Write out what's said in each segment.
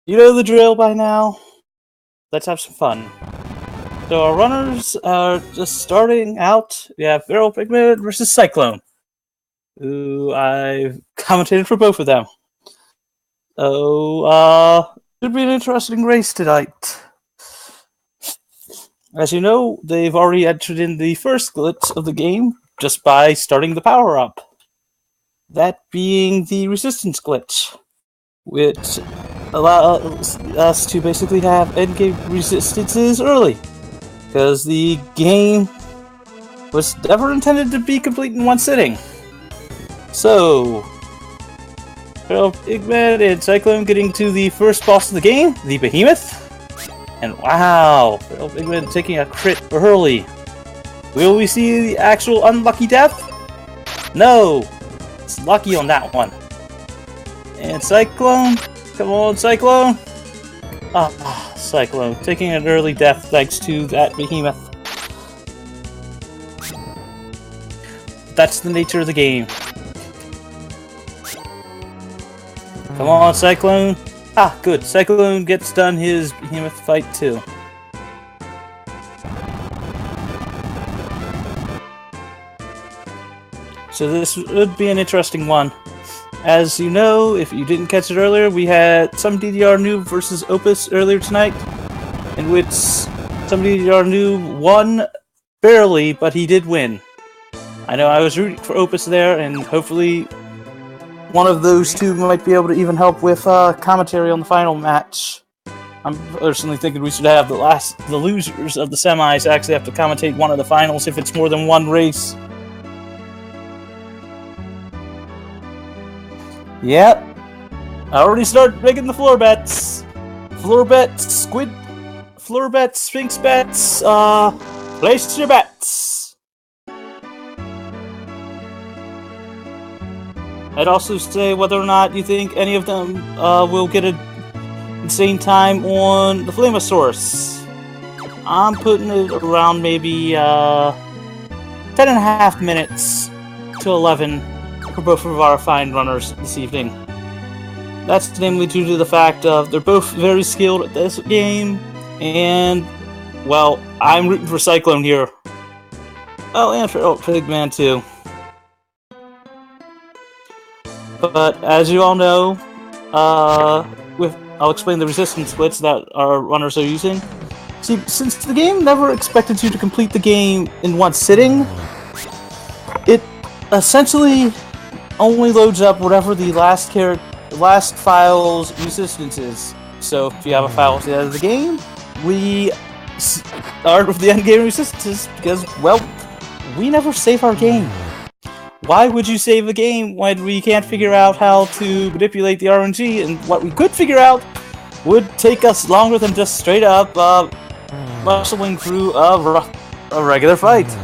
You know the drill by now. Let's have some fun. So our runners are just starting out. We have FeralPigMan versus Cyclone, who I've commentated for both of them. Should be an interesting race tonight. As you know, they've already entered in the first glitch of the game just by starting the power-up. That being the resistance glitch, which allows us to basically have endgame resistances early, because the game was never intended to be complete in one sitting. So, FeralPigman and Cyclone getting to the first boss of the game, the Behemoth. And wow, FeralPigman taking a crit early. Will we see the actual unlucky death? No! It's lucky on that one. And Cyclone? Come on, Cyclone! Cyclone taking an early death thanks to that Behemoth. That's the nature of the game. Come on, Cyclone! Good. Cyclone gets done his Behemoth fight too. So this would be an interesting one. As you know, if you didn't catch it earlier, we had some DDR Noob versus Opus earlier tonight, in which some DDR Noob won barely, but he did win. I know I was rooting for Opus there, and hopefully one of those two might be able to even help with commentary on the final match. I'm personally thinking we should have the losers of the semis actually have to commentate one of the finals if it's more than one race. Yep. I already started making the floor bets. Floor bets, Sphinx bets, place your bets. I'd also say whether or not you think any of them will get an insane time on the Flamosaurus. I'm putting it around maybe 10.5 minutes to 11 for both of our fine runners this evening. That's namely due to the fact of they're both very skilled at this game, and, well, I'm rooting for Cyclone here. Oh, and for FeralPigman too. But as you all know, I'll explain the resistance splits that our runners are using. See, since the game never expected you to complete the game in one sitting, it essentially only loads up whatever the last file's resistance is. So if you have a file at the end of the game, we start with the end game resistances because, well, we never save our game. Why would you save a game when we can't figure out how to manipulate the RNG, and what we could figure out would take us longer than just straight up muscling through a regular fight.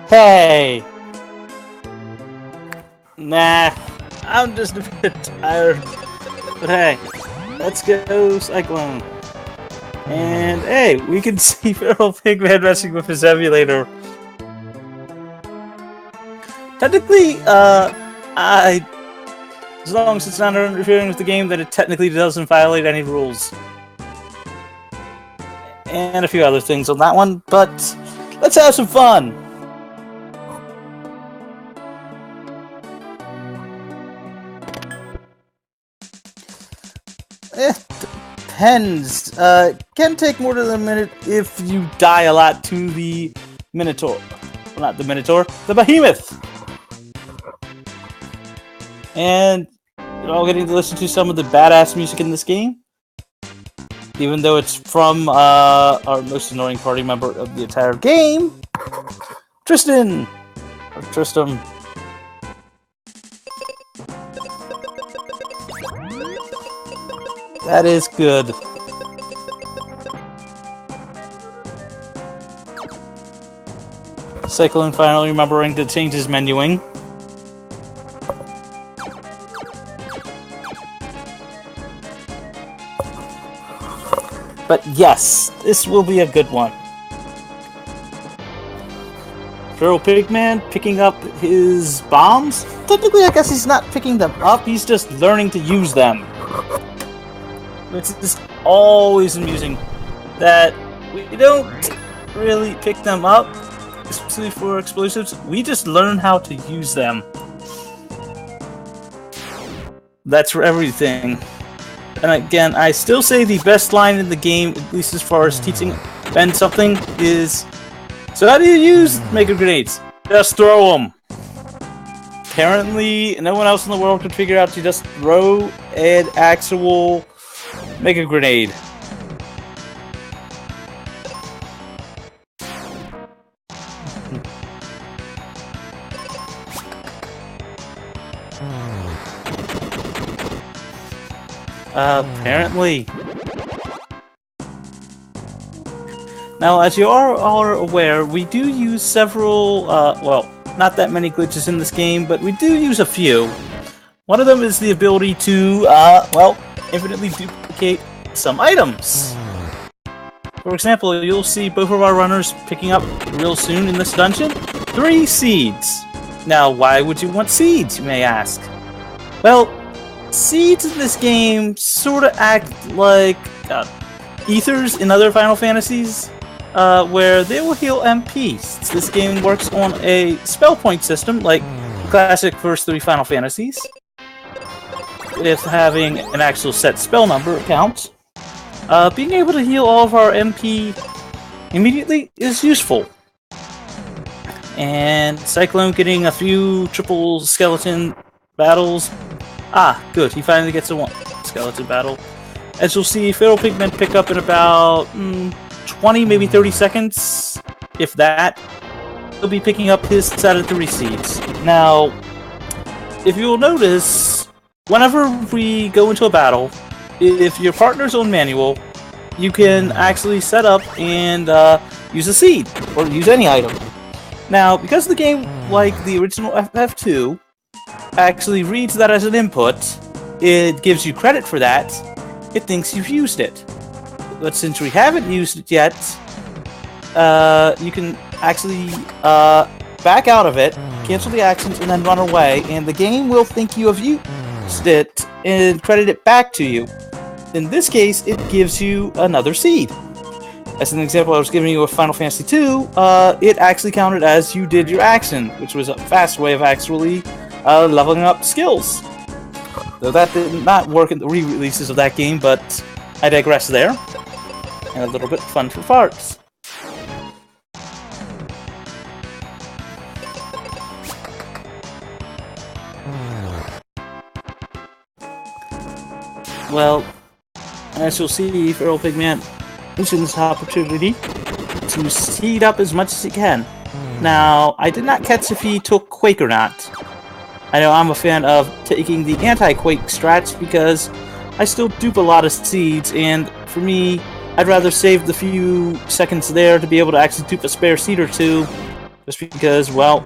Hey! Nah, I'm just a bit tired. But hey, let's go Cyclone. And hey, we can see FeralPigman messing with his emulator. Technically, as long as it's not interfering with the game, then it technically doesn't violate any rules. And a few other things on that one, but let's have some fun! It depends. Can take more than a minute if you die a lot to the Minotaur. Well, not the Minotaur, the Behemoth! And you're all getting to listen to some of the badass music in this game. Even though it's from our most annoying party member of the entire game, Tristan! Or Tristram. That is good. Cyclone finally remembering to change his menuing. But yes, this will be a good one. FeralPigMan picking up his bombs? Technically, I guess he's not picking them up, he's just learning to use them. Which is always amusing. That we don't really pick them up, especially for explosives. We just learn how to use them. That's for everything. And again, I still say the best line in the game, at least as far as teaching Ben something, is, so how do you use Mega Grenades? Just throw them. Apparently, no one else in the world could figure out to just throw an actual Mega Grenade. Apparently. Now, as you are aware, we do use several, well, not that many glitches in this game, but we do use a few. One of them is the ability to, well, infinitely duplicate some items. For example, you'll see both of our runners picking up real soon in this dungeon 3 seeds. Now, why would you want seeds, you may ask? Well, seeds in this game sort of act like ethers in other Final Fantasies, where they will heal MPs. This game works on a spell point system, like classic first 3 Final Fantasies, with having an actual set spell number count. Being able to heal all of our MP immediately is useful. And Cyclone getting a few triple skeleton battles. Ah, good, he finally gets a 1 skeleton battle. As you'll see, FeralPigman pick up in about 20, maybe 30 seconds, if that. He'll be picking up his set of 3 seeds. Now, if you'll notice, whenever we go into a battle, if your partner's on manual, you can actually set up and use a seed, or use any item. Now, because the game, like the original FF2, actually reads that as an input, it gives you credit for that, it thinks you've used it. But since we haven't used it yet, you can actually back out of it, cancel the actions, and then run away, and the game will think you have used it and credit it back to you. In this case, it gives you another seed. As an example I was giving you with Final Fantasy II, it actually counted as you did your action, which was a fast way of actually leveling up skills. Though that did not work in the re-releases of that game, but I digress there. And a little bit fun for farts. Well, as you'll see, FeralPigman using this opportunity to speed up as much as he can. Now, I did not catch if he took Quake or not. I know I'm a fan of taking the anti-Quake strats because I still dupe a lot of seeds, and for me, I'd rather save the few seconds there to be able to actually dupe a spare seed or 2, just because, well,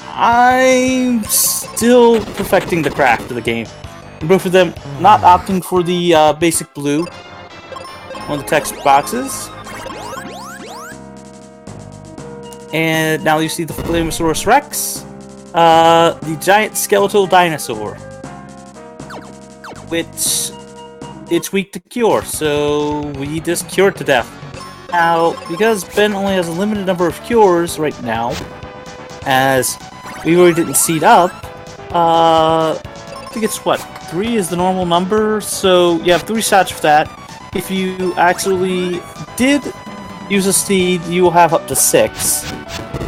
I'm still perfecting the craft of the game. Both of them not opting for the basic blue on the text boxes. And now you see the Flamosaurus Rex, the giant skeletal dinosaur, which it's weak to cure, so we just cure it to death. Now, because Ben only has a limited number of cures right now, as we already didn't seed up, I think it's what, 3 is the normal number, so you have 3 shots for that. If you actually did use a seed, you will have up to 6,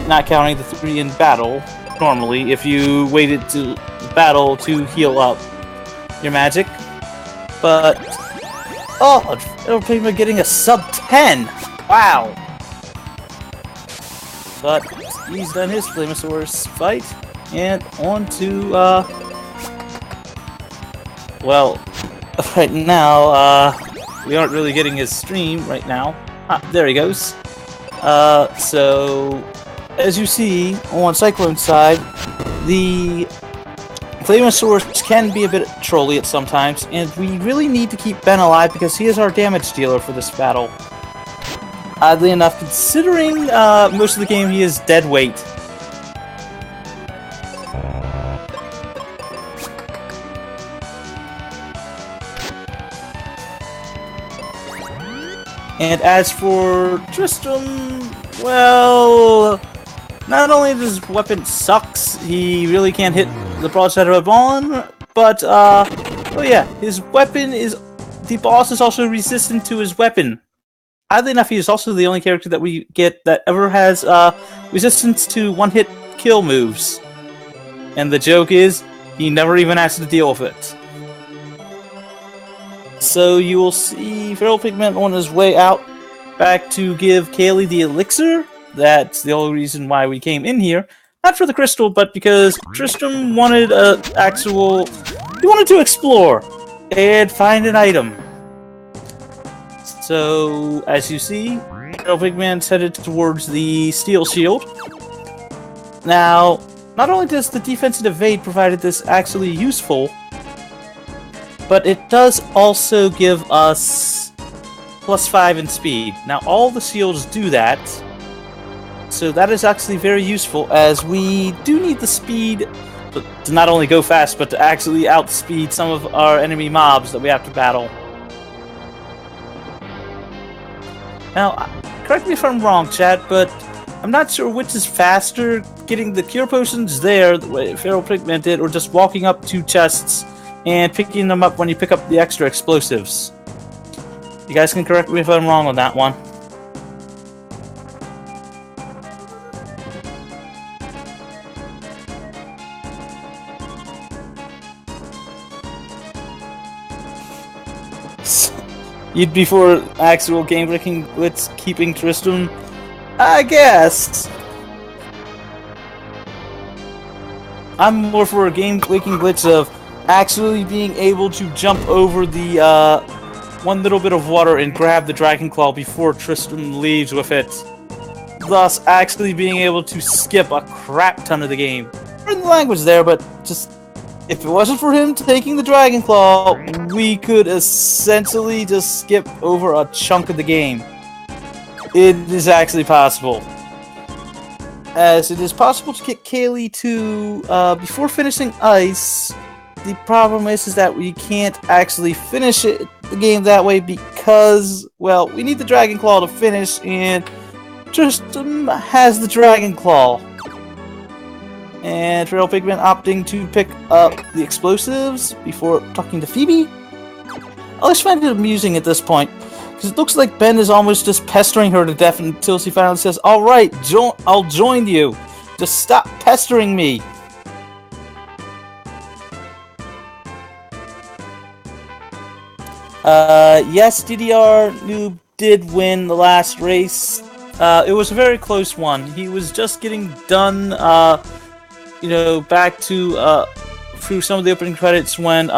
not counting the 3 in battle, normally, if you waited to battle to heal up your magic. But, oh, FeralPigman getting a sub 10! Wow! But he's done his Flamosaurus fight, and on to, well, right now, we aren't really getting his stream right now. Ah, there he goes. So, as you see, on Cyclone's side, the Flamosaurus can be a bit trolly at sometimes, and we really need to keep Ben alive because he is our damage dealer for this battle. Oddly enough, considering most of the game he is dead weight. And as for Tristram, well, not only does his weapon sucks, he really can't hit the broadside of a ball, but oh yeah, his weapon is, the boss is also resistant to his weapon. Oddly enough, he is also the only character that we get that ever has resistance to one-hit kill moves. And the joke is, he never even has to deal with it. So you will see FeralPigman on his way out back to give Kaylee the elixir. That's the only reason why we came in here. Not for the crystal, but because Tristram wanted he wanted to explore and find an item. So, as you see, FeralPigman's headed towards the steel shield. Now, not only does the defensive evade provide this actually useful, but it does also give us +5 in speed. Now, all the shields do that, so that is actually very useful, as we do need the speed to not only go fast, but to actually outspeed some of our enemy mobs that we have to battle. Now, correct me if I'm wrong, chat, but I'm not sure which is faster, getting the cure potions there, the way FeralPigman did, or just walking up to chests and picking them up when you pick up the extra explosives. You guys can correct me if I'm wrong on that one. You'd be for actual game-breaking glitch keeping Tristram? I guess! I'm more for a game-breaking glitch of actually being able to jump over the one little bit of water and grab the Dragon Claw before Tristram leaves with it. Thus, actually being able to skip a crap ton of the game. In the language there, but just, if it wasn't for him taking the Dragon Claw, we could essentially just skip over a chunk of the game. It is actually possible. As it is possible to get Kaylee to, before finishing Ice. The problem is that we can't actually finish the game that way because, well, we need the Dragon Claw to finish, and Tristram has the Dragon Claw. And FeralPigman opting to pick up the explosives before talking to Phoebe. I always find it amusing at this point, because it looks like Ben is almost just pestering her to death until she finally says, "Alright, I'll join you. Just stop pestering me." Yes, DDR Noob did win the last race. It was a very close one. He was just getting done, back to, through some of the opening credits when,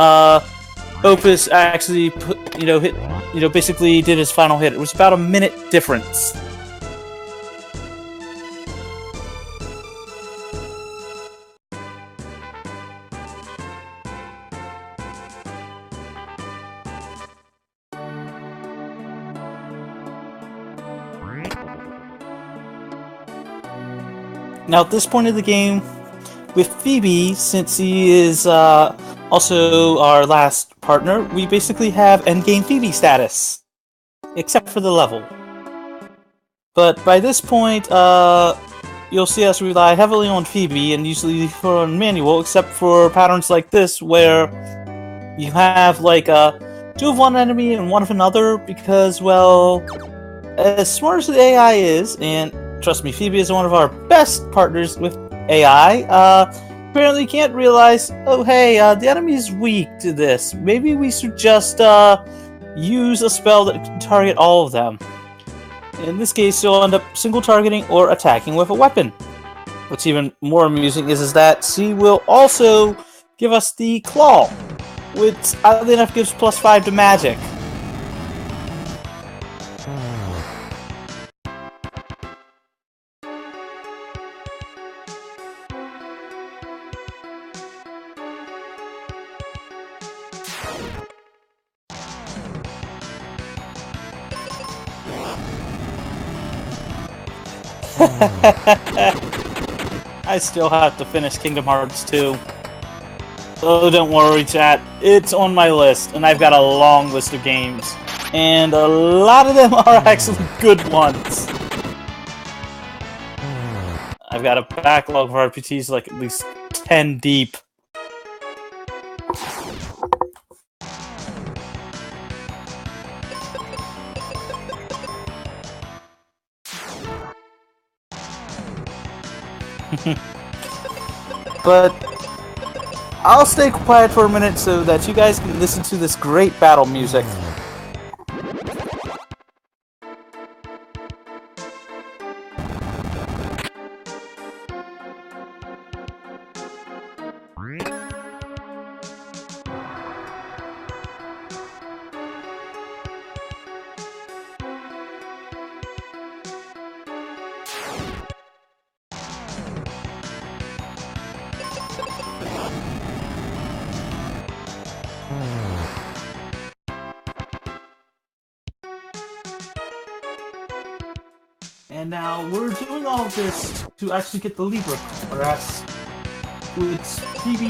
Opus actually basically did his final hit. It was about a minute difference. Now, at this point of the game, with Phoebe, since he is also our last partner, we basically have endgame Phoebe status, except for the level. But by this point, you'll see us rely heavily on Phoebe, and usually for manual, except for patterns like this, where you have like two of one enemy and one of another, because, well, as smart as the AI is, and trust me, Phoebe is one of our best partners with AI, apparently can't realize, oh hey, the enemy is weak to this. Maybe we should just use a spell that can target all of them. In this case, you'll end up single targeting or attacking with a weapon. What's even more amusing is that she will also give us the claw, which oddly enough gives +5 to magic. I still have to finish Kingdom Hearts 2. Oh, don't worry, chat. It's on my list, and I've got a long list of games. And a lot of them are actually good ones. I've got a backlog of RPGs like at least 10 deep. But I'll stay quiet for a minute so that you guys can listen to this great battle music. And now we're doing all of this to actually get the Libra Crest, which PB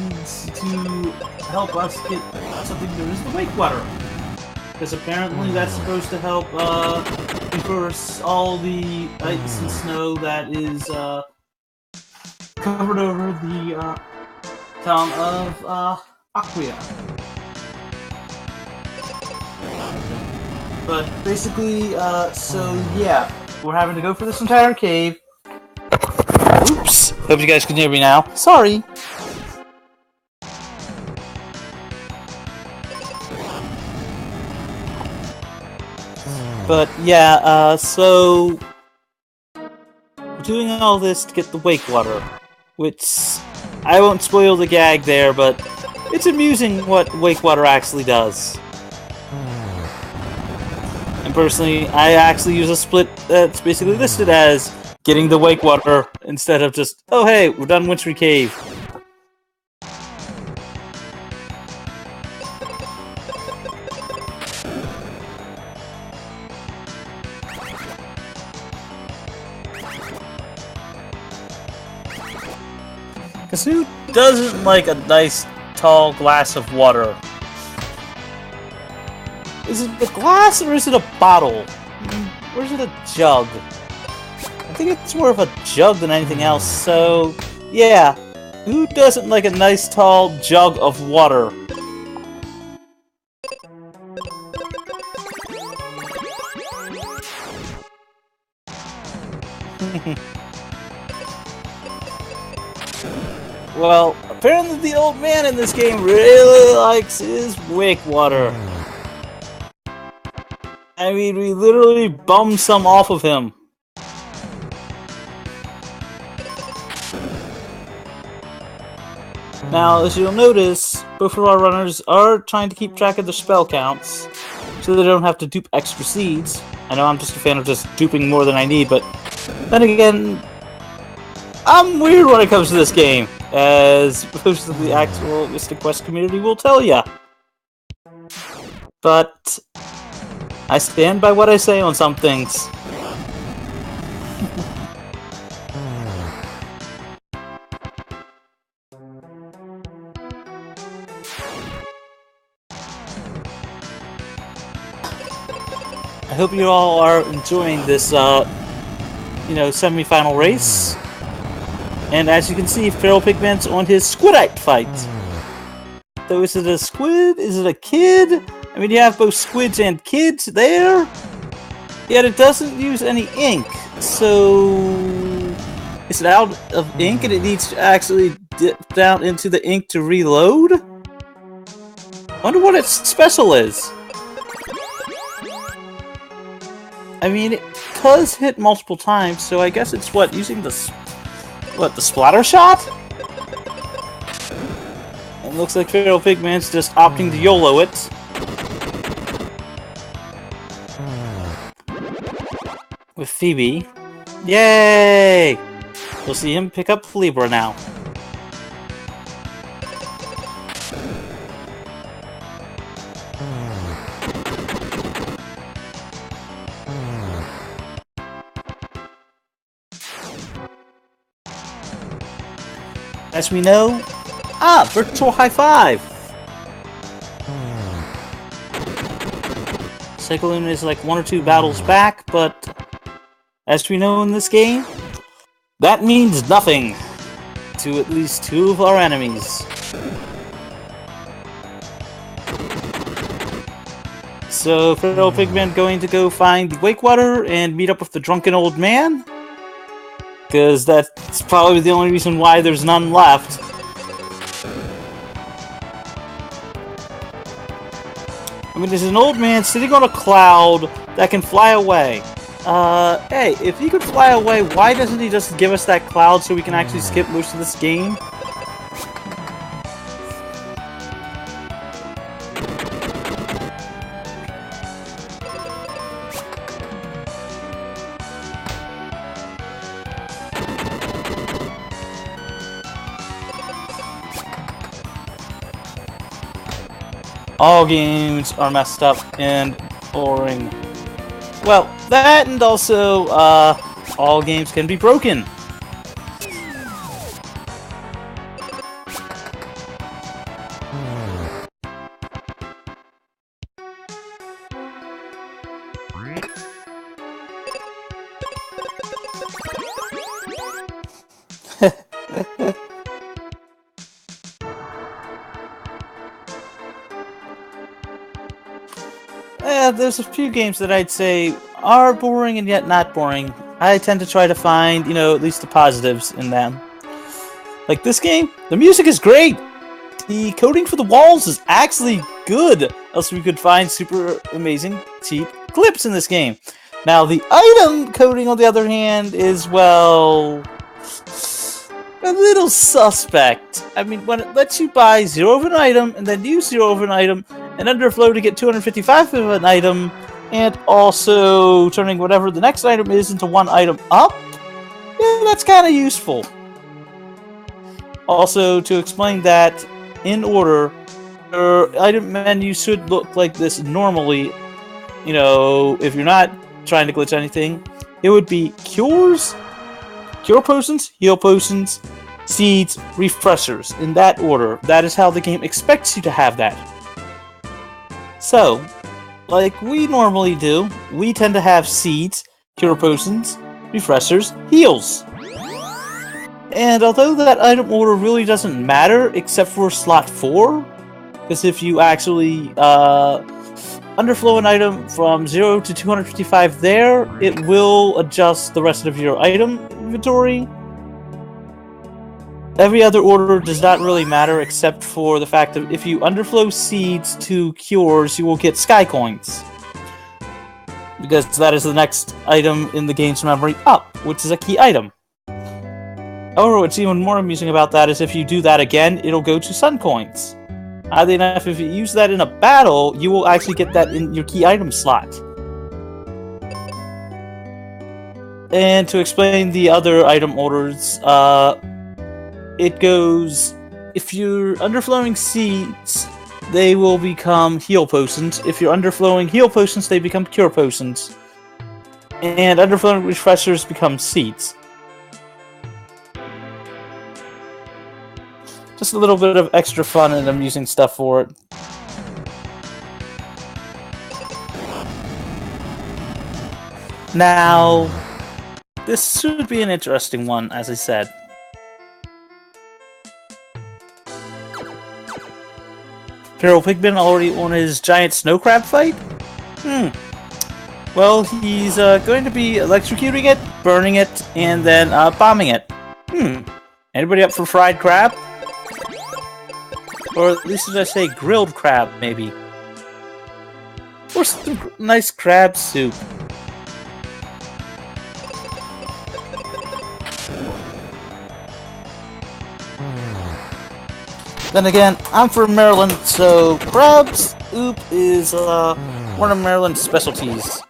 needs to help us get something known as the Wake Water. Because apparently that's supposed to help reverse all the ice and snow that is covered over the town of Aquia. But basically, so yeah, we're having to go for this entire cave. Oops! Hope you guys can hear me now. Sorry! But yeah, so we're doing all this to get the Wake Water, which I won't spoil the gag there, but it's amusing what Wake Water actually does. And personally, I actually use a split that's basically listed as getting the Wake Water instead of just, oh hey, we're done Wintry Cave. Because who doesn't like a nice, tall glass of water? Is it a glass or is it a bottle? Or is it a jug? I think it's more of a jug than anything else, so yeah. Who doesn't like a nice, tall jug of water? Well, apparently the old man in this game really likes his Wake Water. I mean, we literally bummed some off of him. Now, as you'll notice, both of our runners are trying to keep track of their spell counts, so they don't have to dupe extra seeds. I know I'm just a fan of just duping more than I need, but then again, I'm weird when it comes to this game, as most of the actual Mystic Quest community will tell ya. But I stand by what I say on some things. I hope you all are enjoying this, semi-final race. And as you can see, FeralPigman's on his Squidite fight. So is it a squid? Is it a kid? I mean, you have both squids and kids there. Yet it doesn't use any ink. So is it out of ink and it needs to actually dip down into the ink to reload? Wonder what its special is. I mean, it does hit multiple times, so I guess it's using the splatter shot? It looks like FeralPigman's just opting to YOLO it. With Phoebe. Yay! We'll see him pick up Libra now. as we know, virtual high five. Cyclone is like 1 or 2 battles back, but as we know in this game, that means nothing to at least 2 of our enemies. So, FeralPigMan going to go find the Wakewater and meet up with the drunken old man? Because that's probably the only reason why there's none left. I mean, there's an old man sitting on a cloud that can fly away. Hey, if he could fly away, why doesn't he just give us that cloud so we can actually skip most of this game? All games are messed up and boring. Well, that and also, all games can be broken. There's a few games that I'd say are boring and yet not boring. I tend to try to find, you know, at least the positives in them. Like this game, the music is great! The coding for the walls is actually good! Else we could find super amazing, cheap clips in this game. Now, the item coding, on the other hand, is, well, a little suspect. I mean, when it lets you buy 0 of an item, and then use 0 of an item, and underflow to get 255 of an item, and also turning whatever the next item is into 1 item up, yeah, that's kind of useful. Also, to explain that, in order, your item menu should look like this normally. You know, if you're not trying to glitch anything, it would be cures, cure potions, heal potions, seeds, refreshers, in that order. That is how the game expects you to have that. So, like we normally do, we tend to have seeds, cure potions, refreshers, heals. And although that item order really doesn't matter, except for slot 4, because if you actually underflow an item from 0 to 255 there, it will adjust the rest of your item inventory. Every other order does not really matter, except for the fact that if you underflow seeds to cures, you will get sky coins. Because that is the next item in the game's memory up, which is a key item. However, what's even more amusing about that is if you do that again, it'll go to sun coins. Oddly enough, if you use that in a battle, you will actually get that in your key item slot. And to explain the other item orders, it goes, if you're underflowing seeds, they will become heal potions. If you're underflowing heal potions, they become cure potions. And underflowing refreshers become seeds. Just a little bit of extra fun and amusing stuff for it. Now, this should be an interesting one, as I said. FeralPigman already on his giant snow crab fight? Well, he's going to be electrocuting it, burning it, and then bombing it. Anybody up for fried crab? Or at least, as I say, grilled crab, maybe. Or some nice crab soup. Then again, I'm from Maryland, so crab soup is one of Maryland's specialties.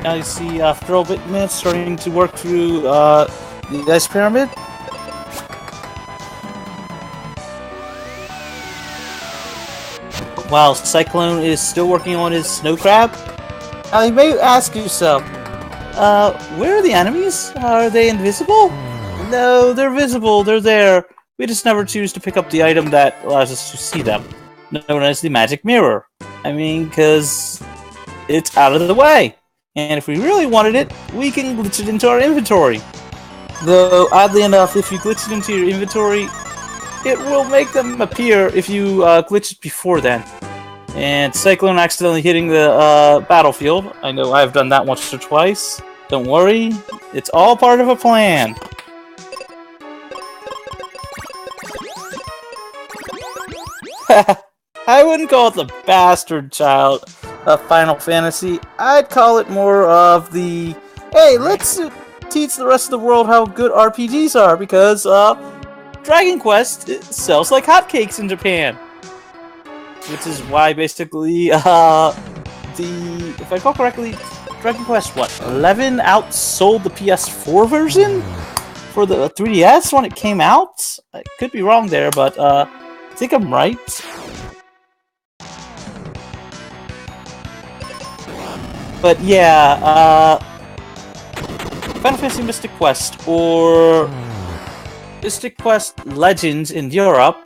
Now you see FeralPigMan starting to work through the ice pyramid. While Cyclone is still working on his snow crab. Now you may ask yourself, where are the enemies? Are they invisible? No, they're visible, they're there. We just never choose to pick up the item that allows us to see them, known as the magic mirror. I mean, because it's out of the way. And if we really wanted it, we can glitch it into our inventory. Though, oddly enough, if you glitch it into your inventory, it will make them appear if you glitch it before then. And Cyclone accidentally hitting the battlefield. I know I've done that once or twice. Don't worry, it's all part of a plan. I wouldn't call it the bastard child of Final Fantasy. I'd call it more of the, hey, let's teach the rest of the world how good RPGs are, because Dragon Quest sells like hotcakes in Japan. Which is why basically if I recall correctly, Dragon Quest 11 outsold the PS4 version for the 3DS when it came out? I could be wrong there, but I think I'm right. But yeah, Final Fantasy Mystic Quest, or Mystic Quest Legends in Europe,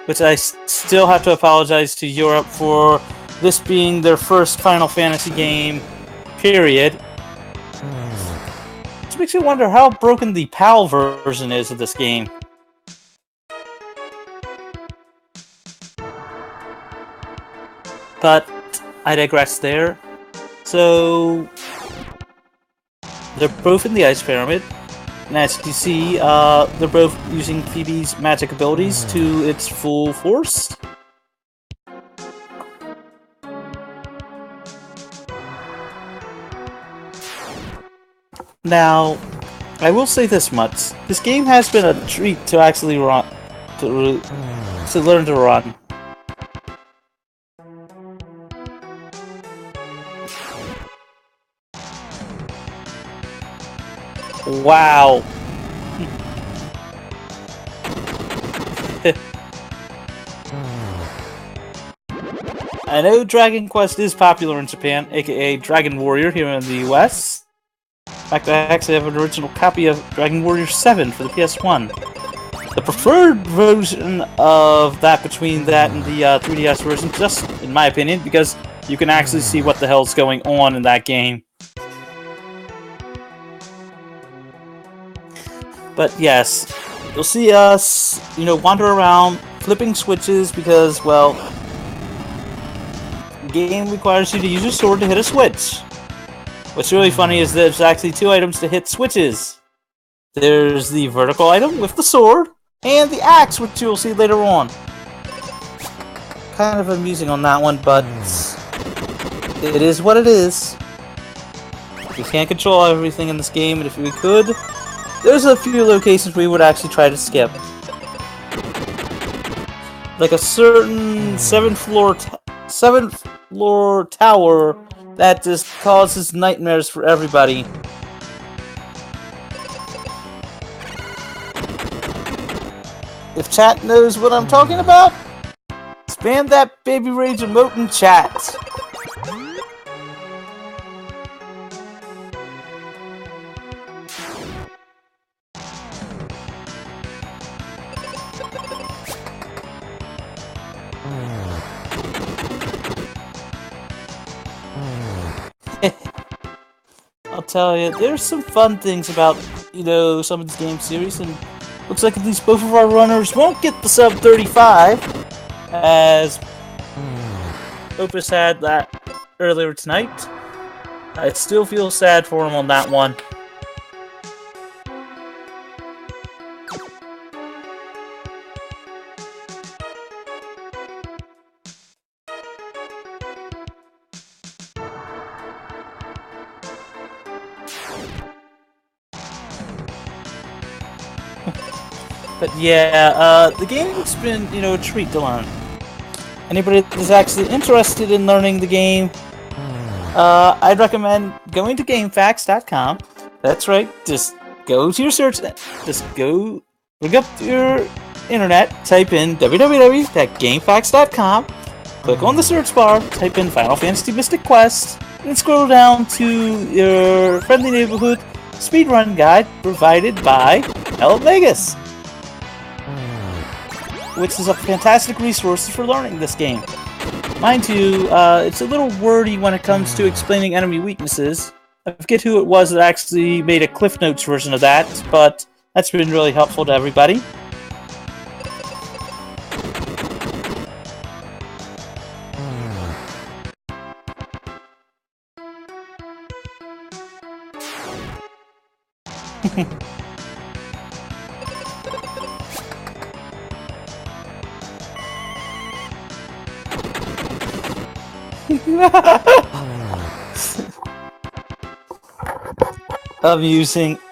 which I still have to apologize to Europe for this being their first Final Fantasy game, period. Which makes me wonder how broken the PAL version is of this game. But I digress there. So they're both in the Ice Pyramid, and as you see, they're both using Phoebe's magic abilities to its full force. Now, I will say this much: this game has been a treat to actually run, to learn to run. Wow. I know Dragon Quest is popular in Japan, aka Dragon Warrior here in the US. In fact, I actually have an original copy of Dragon Warrior 7 for the PS1. The preferred version of that between that and the 3DS version, just in my opinion, because you can actually see what the hell's going on in that game. But yes, you'll see us, wander around, flipping switches because, well, the game requires you to use your sword to hit a switch. What's really funny is there's actually two items to hit switches. There's the vertical item with the sword, and the axe, which you'll see later on. Kind of amusing on that one, but it is what it is. We can't control everything in this game, and if we could, there's a few locations we would actually try to skip. Like a certain 7th floor tower that just causes nightmares for everybody. If chat knows what I'm talking about, spam that Baby Rage emote in chat. I'll tell you, there's some fun things about, some of these game series, and looks like at least both of our runners won't get the sub 35, as Opus had that earlier tonight. I still feel sad for him on that one. But yeah, the game's been, a treat to learn. Anybody that's actually interested in learning the game, I'd recommend going to GameFAQs.com. That's right, just go to your search, just go look up your internet, type in www.gamefacts.com, click on the search bar, type in Final Fantasy Mystic Quest, and scroll down to your friendly neighborhood speedrun guide provided by L Vegas, which is a fantastic resource for learning this game. Mind you, it's a little wordy when it comes to explaining enemy weaknesses. I forget who it was that actually made a Cliff Notes version of that, but that's been really helpful to everybody.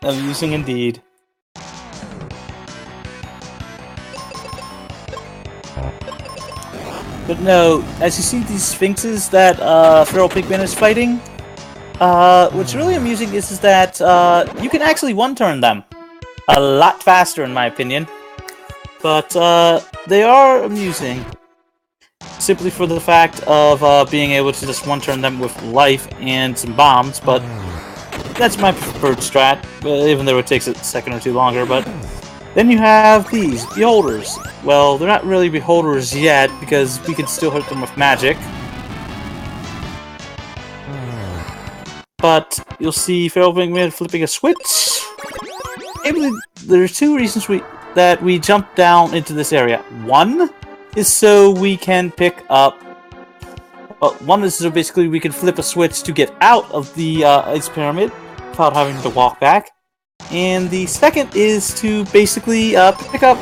Amusing indeed. But no, as you see these sphinxes that FeralPigMan is fighting, what's really amusing is that you can actually one-turn them a lot faster, in my opinion. But they are amusing, simply for the fact of being able to just one-turn them with life and some bombs, but that's my preferred strat, even though it takes a second or two longer. But then you have these beholders. Well, they're not really beholders yet, because we can still hit them with magic. But you'll see FeralPigMan flipping a switch. There's two reasons that we jump down into this area. One is so we can pick up... one is so basically we can flip a switch to get out of the ice pyramid without having to walk back. And the second is to basically pick up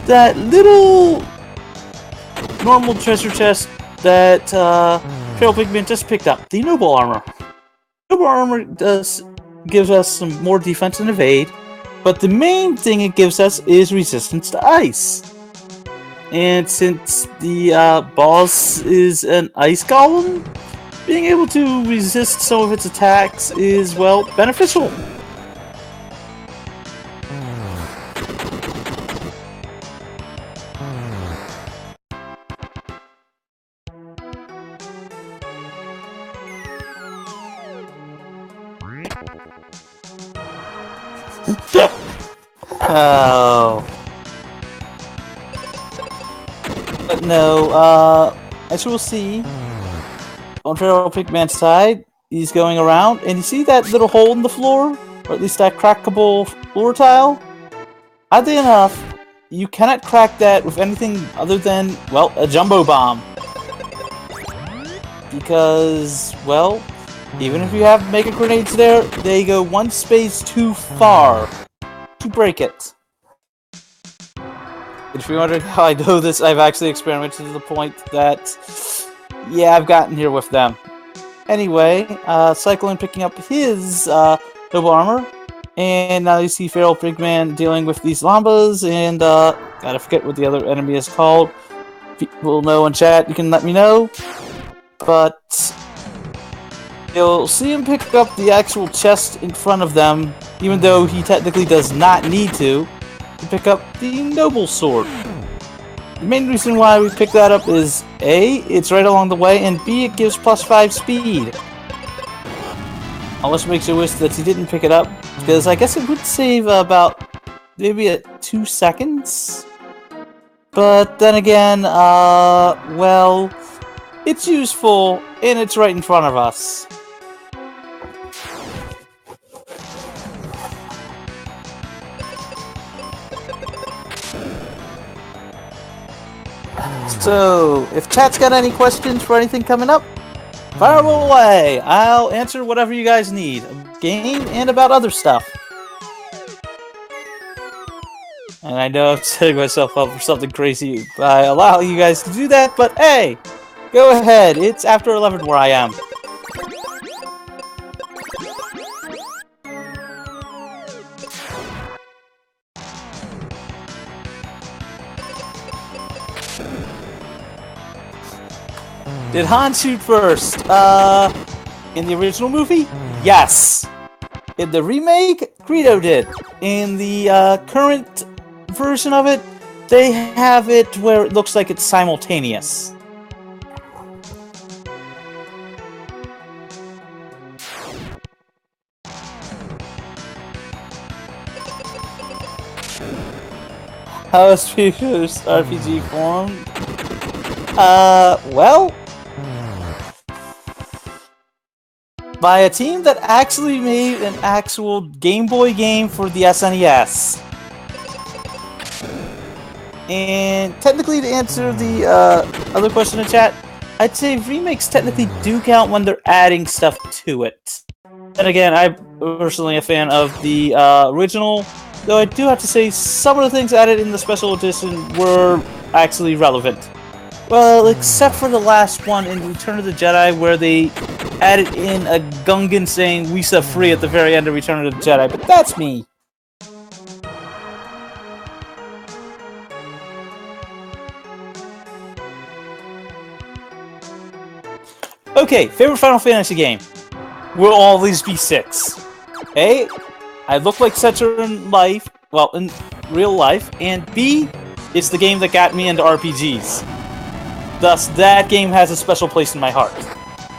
that little normal treasure chest that FeralPigMan just picked up, the Noble Armor. Noble Armor gives us some more defense and evade, but the main thing it gives us is resistance to ice. And since the boss is an ice golem, being able to resist some of its attacks is, well, beneficial. Oh. But no, as you will see, on FeralPigMan's side, he's going around, and you see that little hole in the floor? Or at least that crackable floor tile? Oddly enough, you cannot crack that with anything other than, well, a jumbo bomb. Because, well, even if you have mega grenades there, they go one space too far to break it. If you're wondering how I know this, I've actually experimented to the point that, yeah, I've gotten here with them. Anyway, Cyclone picking up his Noble Armor, and now you see FeralPigMan dealing with these Lambas, and gotta forget what the other enemy is called. People know in chat, you can let me know. But you'll see him pick up the actual chest in front of them, even though he technically does not need to pick up the Noble Sword. The main reason why we pick that up is A, it's right along the way, and B, it gives +5 speed. Unless it makes you wish that he didn't pick it up, because I guess it would save about maybe 2 seconds. But then again, well, it's useful, and it's right in front of us. So, if chat's got any questions for anything coming up, fire them away. I'll answer whatever you guys need. Game and about other stuff. And I know I'm setting myself up for something crazy by allowing you guys to do that, but hey! Go ahead, it's after 11 where I am. Did Han shoot first? In the original movie, yes. In the remake, Greedo did. In the current version of it, they have it where it looks like it's simultaneous. How is Future's RPG formed? Well, by a team that actually made an actual Game Boy game for the SNES. And technically, to answer the other question in chat, I'd say remakes technically do count when they're adding stuff to it. And again, I'm personally a fan of the original, though I do have to say some of the things added in the special edition were actually relevant. Well, except for the last one in Return of the Jedi, where they added in a Gungan saying "We set free" at the very end of Return of the Jedi, but that's me. Okay, favorite Final Fantasy game will always be 6. A, I look like Setzer in life, well, in real life, and B, it's the game that got me into RPGs. Thus, that game has a special place in my heart.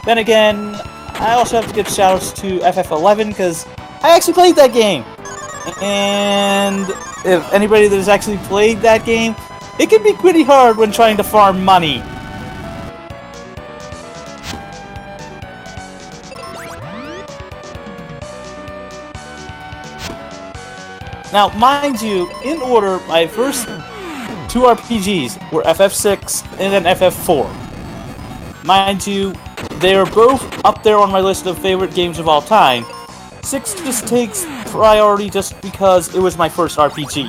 Then again, I also have to give shoutouts to FF11 because I actually played that game. And if anybody that has actually played that game, it can be pretty hard when trying to farm money. Now, mind you, in order, my first 2 RPGs were FF6 and then FF4. Mind you, they are both up there on my list of favorite games of all time. 6 just takes priority just because it was my first RPG.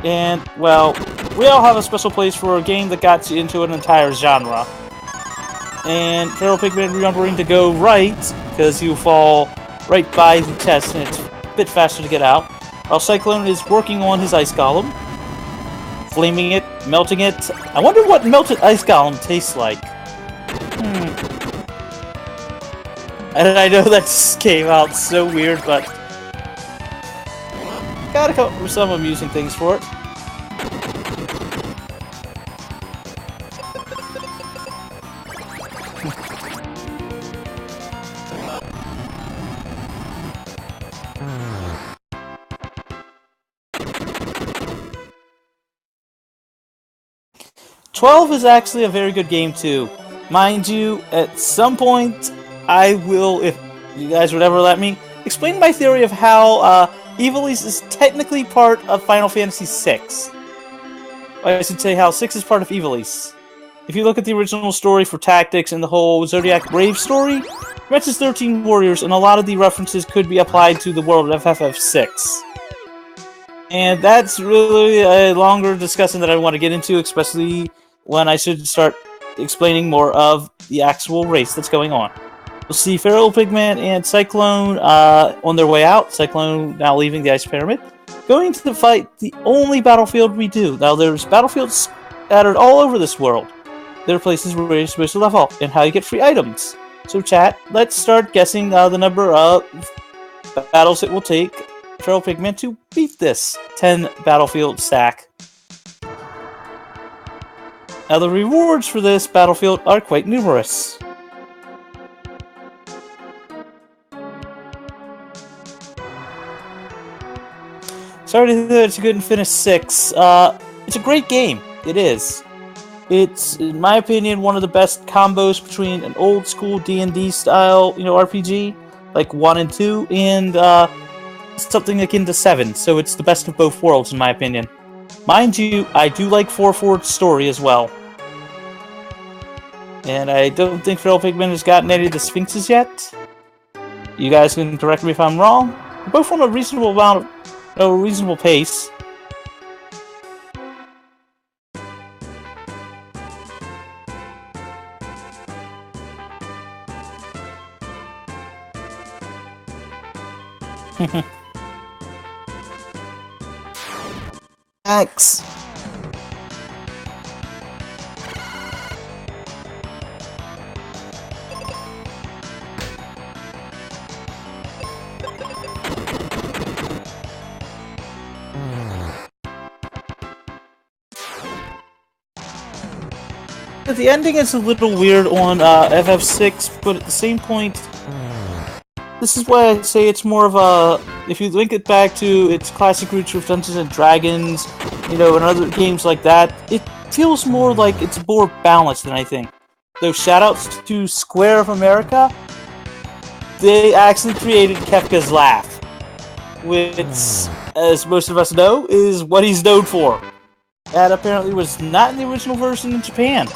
And, well, we all have a special place for a game that got you into an entire genre. And FeralPigMan remembering to go right, because you fall right by the chest and it's a bit faster to get out, while Cyclone is working on his ice golem, flaming it, melting it. I wonder what melted ice golem tastes like. And I know that just came out so weird, but gotta come up with some amusing things for it. "12 is actually a very good game too. Mind you, at some point, I will, if you guys would ever let me, explain my theory of how Ivalice is technically part of Final Fantasy VI. I should say how 6 is part of Ivalice. If you look at the original story for Tactics and the whole Zodiac Brave story, it mentions 13 warriors, and a lot of the references could be applied to the world of FF6. And that's really a longer discussion that I want to get into, especially when I should start explaining more of the actual race that's going on. We'll see FeralPigMan and Cyclone on their way out. Cyclone now leaving the Ice Pyramid, going to fight the only battlefield we do. Now, there's battlefields scattered all over this world. There are places where you're supposed to level up and how you get free items. So, chat, let's start guessing the number of battles it will take FeralPigMan to beat this 10 battlefield stack. Now, the rewards for this battlefield are quite numerous. Sorry to hear that you couldn't finish 6. It's a great game. It is. It's, in my opinion, one of the best combos between an old school D&D style, RPG, like 1 and 2, and something akin to 7. So it's the best of both worlds, in my opinion. Mind you, I do like 4-4's story as well. And I don't think FeralPigMan has gotten any of the Sphinxes yet. You guys can correct me if I'm wrong. We're both on a reasonable reasonable pace. X. the ending is a little weird on FF6, but at the same point, this is why I say it's more of a... If you link it back to its classic roots with Dungeons and Dragons, you know, and other games like that, it feels more like it's more balanced than anything. Though shoutouts to Square of America, they actually created Kefka's Laugh, which, as most of us know, is what he's known for. That apparently was not in the original version in Japan.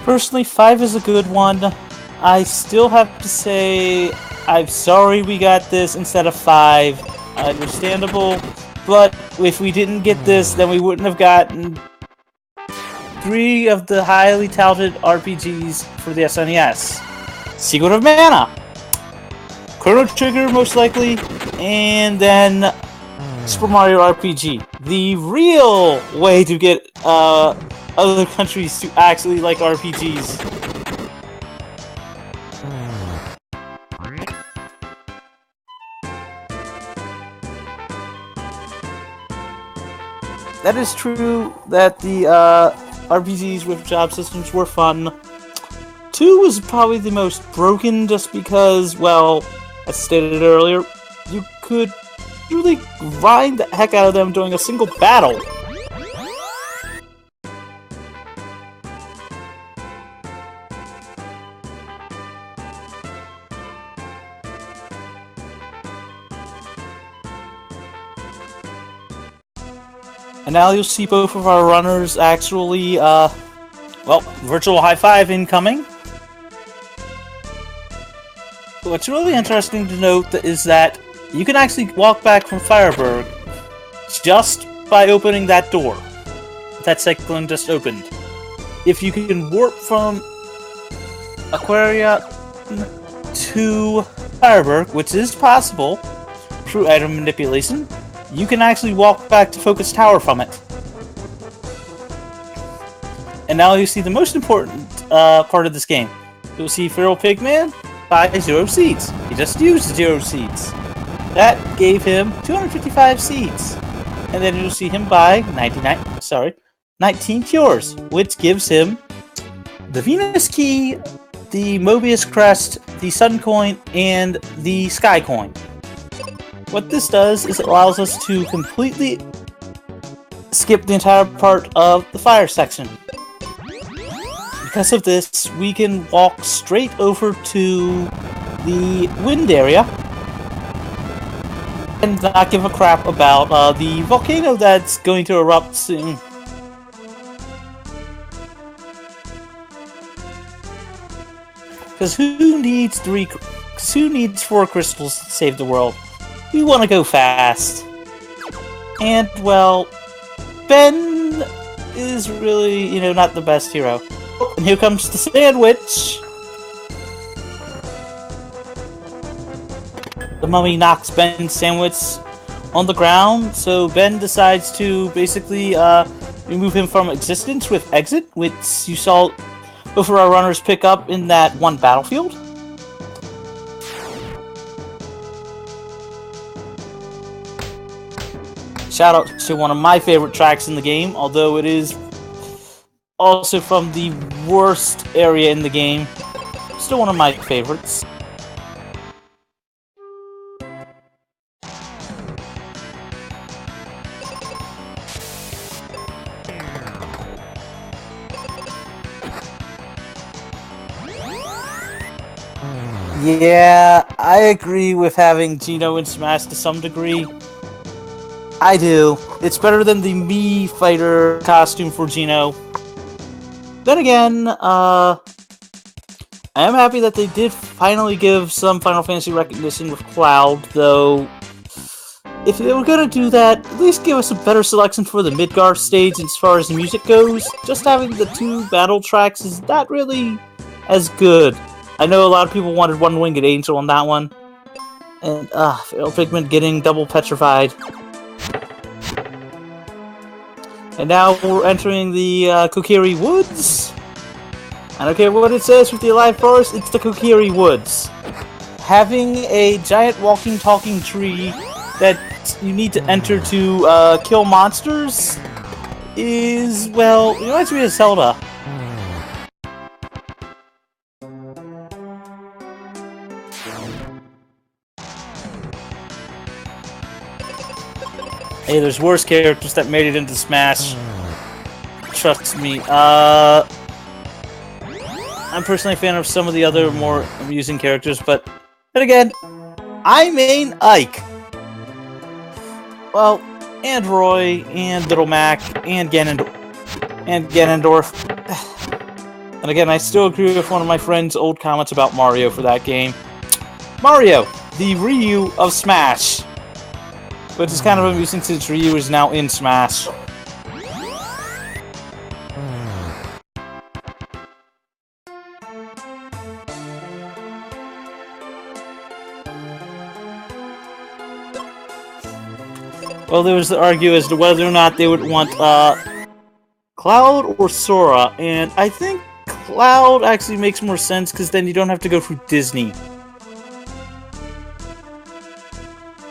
Personally, 5 is a good one. I still have to say, I'm sorry we got this instead of 5. Understandable, but if we didn't get this, then we wouldn't have gotten 3 of the highly touted RPGs for the SNES. Secret of Mana, Chrono Trigger most likely, and then Super Mario RPG. The real way to get other countries to actually like RPGs. That is true that the RPGs with job systems were fun. 2 was probably the most broken just because, well, as stated earlier, you could really grind the heck out of them during a single battle. And now you'll see both of our runners actually, well, virtual high five incoming. What's really interesting to note is that you can actually walk back from Fireburg just by opening that door that Cyclone just opened. If you can warp from Aquaria to Fireburg, which is possible through item manipulation, you can actually walk back to Focus Tower from it. And now you see the most important part of this game. You'll see FeralPigMan buy 0 seeds. He just used 0 seeds. That gave him 255 seeds. And then you'll see him buy 19 cures, which gives him the Venus Key, the Mobius Crest, the Sun Coin, and the Sky Coin. What this does is it allows us to completely skip the entire part of the fire section. Because of this, we can walk straight over to the wind area and not give a crap about the volcano that's going to erupt soon. Because who needs 4 crystals to save the world? We want to go fast. And, well, Ben is really, you know, not the best hero. And here comes the sandwich! The mummy knocks Ben's sandwich on the ground, so Ben decides to basically remove him from existence with Exit, which you saw both of our runners pick up in that one battlefield. Shout out to one of my favorite tracks in the game, although it is also from the worst area in the game. Still one of my favorites. Yeah, I agree with having Geno in Smash to some degree. I do. It's better than the Mii fighter costume for Geno. Then again, I am happy that they did finally give some Final Fantasy recognition with Cloud, though if they were gonna do that, at least give us a better selection for the Midgar stage as far as the music goes. Just having the 2 battle tracks is not really as good. I know a lot of people wanted One Winged Angel on that one. And, FeralPigman getting double petrified. And now we're entering the Kokiri Woods. I don't care what it says with the Alive Forest, it's the Kokiri Woods. Having a giant walking, talking tree that you need to enter to kill monsters is, well, it reminds me of Zelda. Hey, there's worse characters that made it into Smash. Trust me. I'm personally a fan of some of the other more amusing characters, but then again, I main Ike. Well, and Roy, and Little Mac, and Ganondorf. And again, I still agree with one of my friend's old comments about Mario for that game. Mario, the Ryu of Smash. Which is kind of amusing since Ryu is now in Smash. Well, there was the argue as to whether or not they would want Cloud or Sora, and I think Cloud actually makes more sense because then you don't have to go through Disney.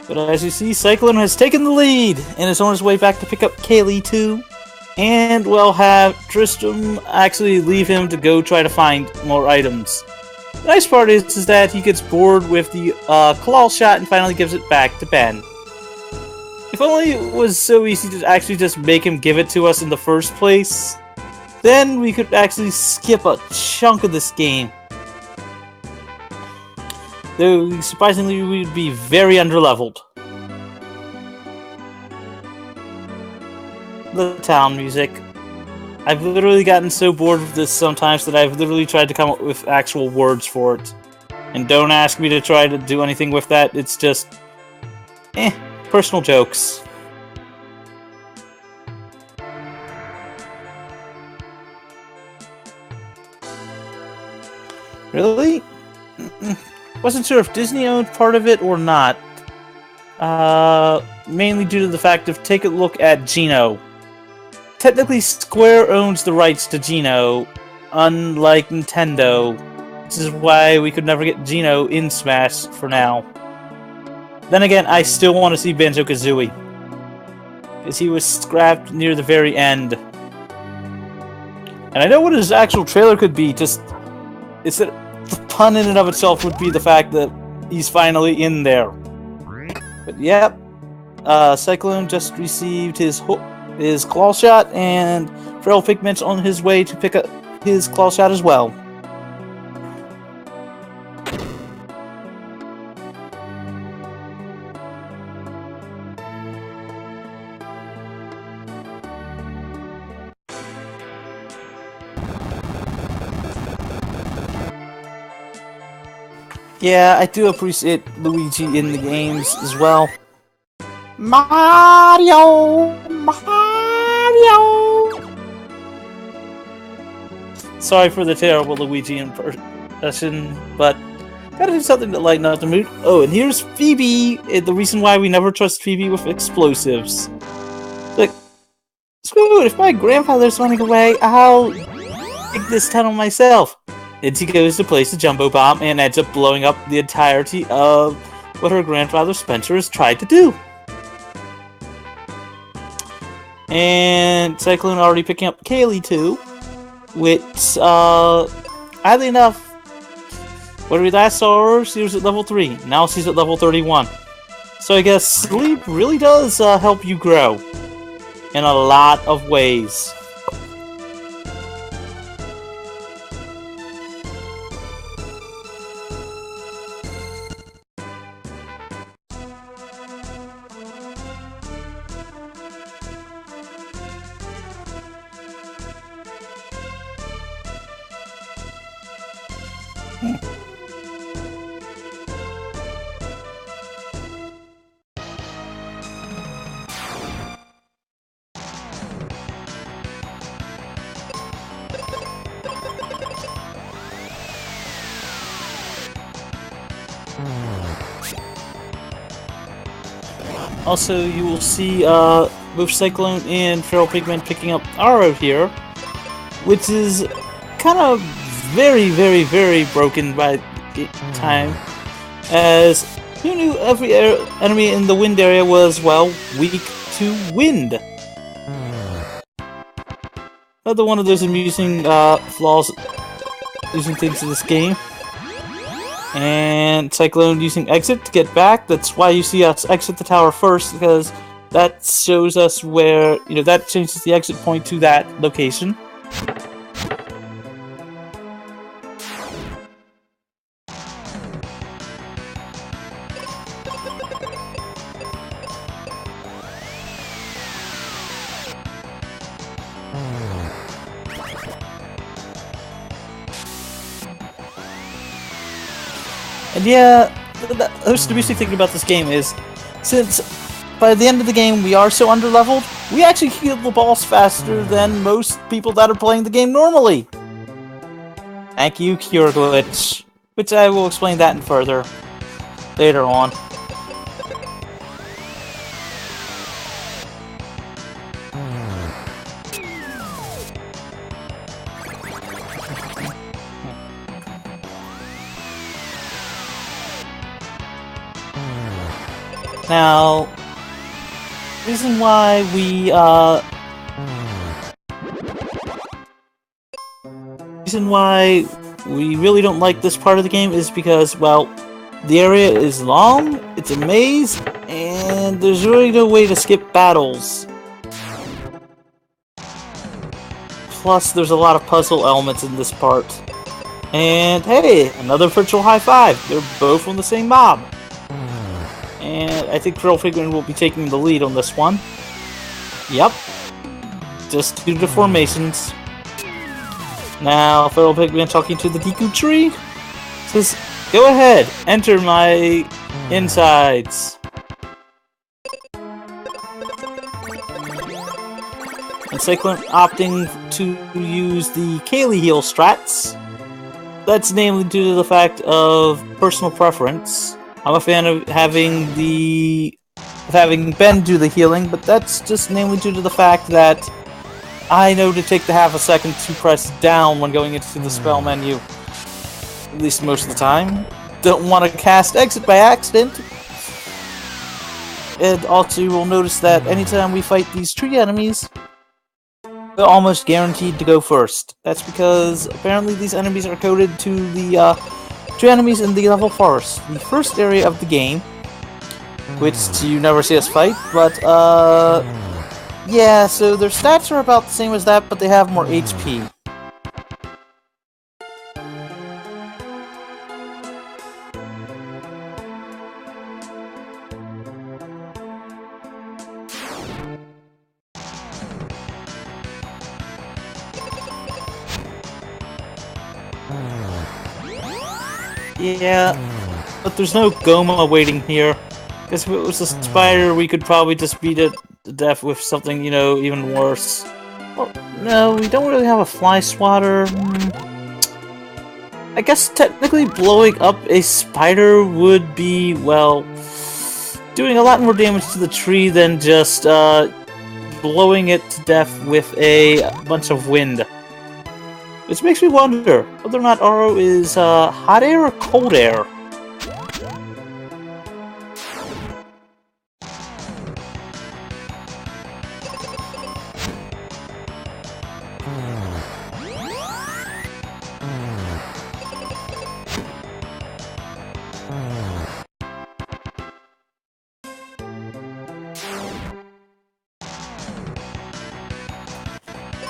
But as you see, Cyclone has taken the lead and is on his way back to pick up Kaylee too. And we'll have Tristram actually leave him to go try to find more items. The nice part is that he gets bored with the claw shot and finally gives it back to Ben. If only it was so easy to actually just make him give it to us in the first place, then we could actually skip a chunk of this game. Though, surprisingly, we'd be very underleveled. The town music. I've literally gotten so bored with this sometimes that I've literally tried to come up with actual words for it. And don't ask me to try to do anything with that, it's just... personal jokes. Really? Wasn't sure if Disney owned part of it or not. Mainly due to the fact of take a look at Geno. Technically, Square owns the rights to Geno, unlike Nintendo, which is why we could never get Geno in Smash for now. Then again, I still want to see Banjo-Kazooie, because he was scrapped near the very end. And I know what his actual trailer could be, just... it's that the pun in and of itself would be the fact that he's finally in there. But yep, Cyclone just received his claw shot, and FeralPigman's on his way to pick up his claw shot as well. Yeah, I do appreciate Luigi in the games as well. Mario! Sorry for the terrible Luigi impression, but gotta do something to lighten up the mood. Oh, and here's Phoebe, the reason why we never trust Phoebe with explosives. Like, screw it, if my grandfather's running away, I'll take this tunnel myself. And she goes to place a jumbo bomb and ends up blowing up the entirety of what her grandfather Spencer has tried to do. And Cyclone already picking up Kaylee too, which, oddly enough, when we last saw her, she was at level 3. Now she's at level 31. So I guess sleep really does help you grow in a lot of ways. Also, you will see both Cyclone and FeralPigMan picking up Arrow here, which is kind of very, very, very broken by time, as who knew every enemy in the wind area was, well, weak to wind. Another one of those amusing flaws using things in this game. And Cyclone using exit to get back. That's why you see us exit the tower first, because that shows us where, that changes the exit point to that location. And yeah, the most amusing thing about this game is, since by the end of the game we are so underleveled, we actually kill the boss faster than most people that are playing the game normally. Thank you, Cure Glitch. Which I will explain that in further later on. Now, reason why we really don't like this part of the game is because, well, the area is long, it's a maze, and there's really no way to skip battles. Plus, there's a lot of puzzle elements in this part. And hey, another virtual high five! They're both from the same mob. And I think FeralPigman will be taking the lead on this one. Yep. Just due to formations. Now, FeralPigman talking to the Deku Tree says, "Go ahead, enter my insides." And Cyclone opting to use the Kaylee heal strats. That's namely due to the fact of personal preference. I'm a fan of having Ben do the healing, but that's just namely due to the fact that I know to take the half a second to press down when going into the spell menu. At least most of the time. Don't want to cast exit by accident. And also you will notice that anytime we fight these tree enemies, they're almost guaranteed to go first. That's because apparently these enemies are coded to the tree enemies in the level forest, the first area of the game, which you never see us fight, but yeah, so their stats are about the same as that, but they have more HP. Yeah, but there's no Goma waiting here. Because if it was a spider, we could probably just beat it to death with something, even worse. Well, no, we don't really have a fly swatter. I guess technically blowing up a spider would be, well, doing a lot more damage to the tree than just blowing it to death with a bunch of wind. Which makes me wonder whether or not Aro is hot air or cold air.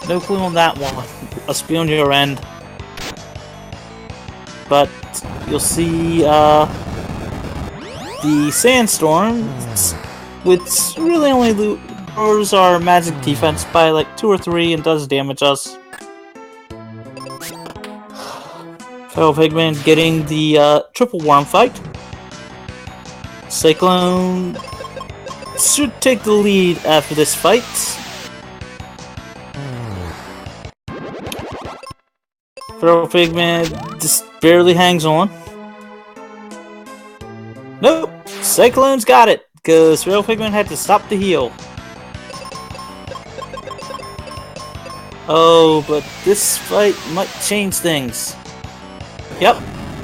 No clue on that one. Must be on your end. But you'll see the sandstorm, which really only lowers our magic defense by like 2 or 3 and does damage us. FeralPigman getting the triple worm fight. Cyclone should take the lead after this fight. FeralPigman just barely hangs on. Nope! Cyclone's got it! because FeralPigMan had to stop the heal. Oh, but this fight might change things. Yep,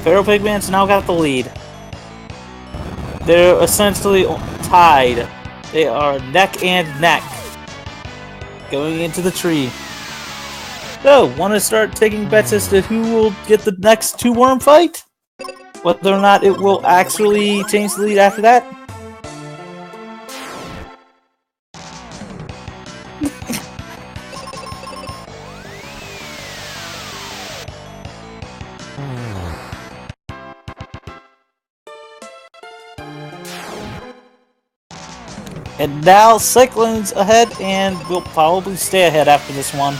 FeralPigman's now got the lead. They're essentially tied. They are neck and neck. Going into the tree. So, want to start taking bets as to who will get the next 2-worm fight? Whether or not it will actually change the lead after that? And now Cyclone's ahead and will probably stay ahead after this one.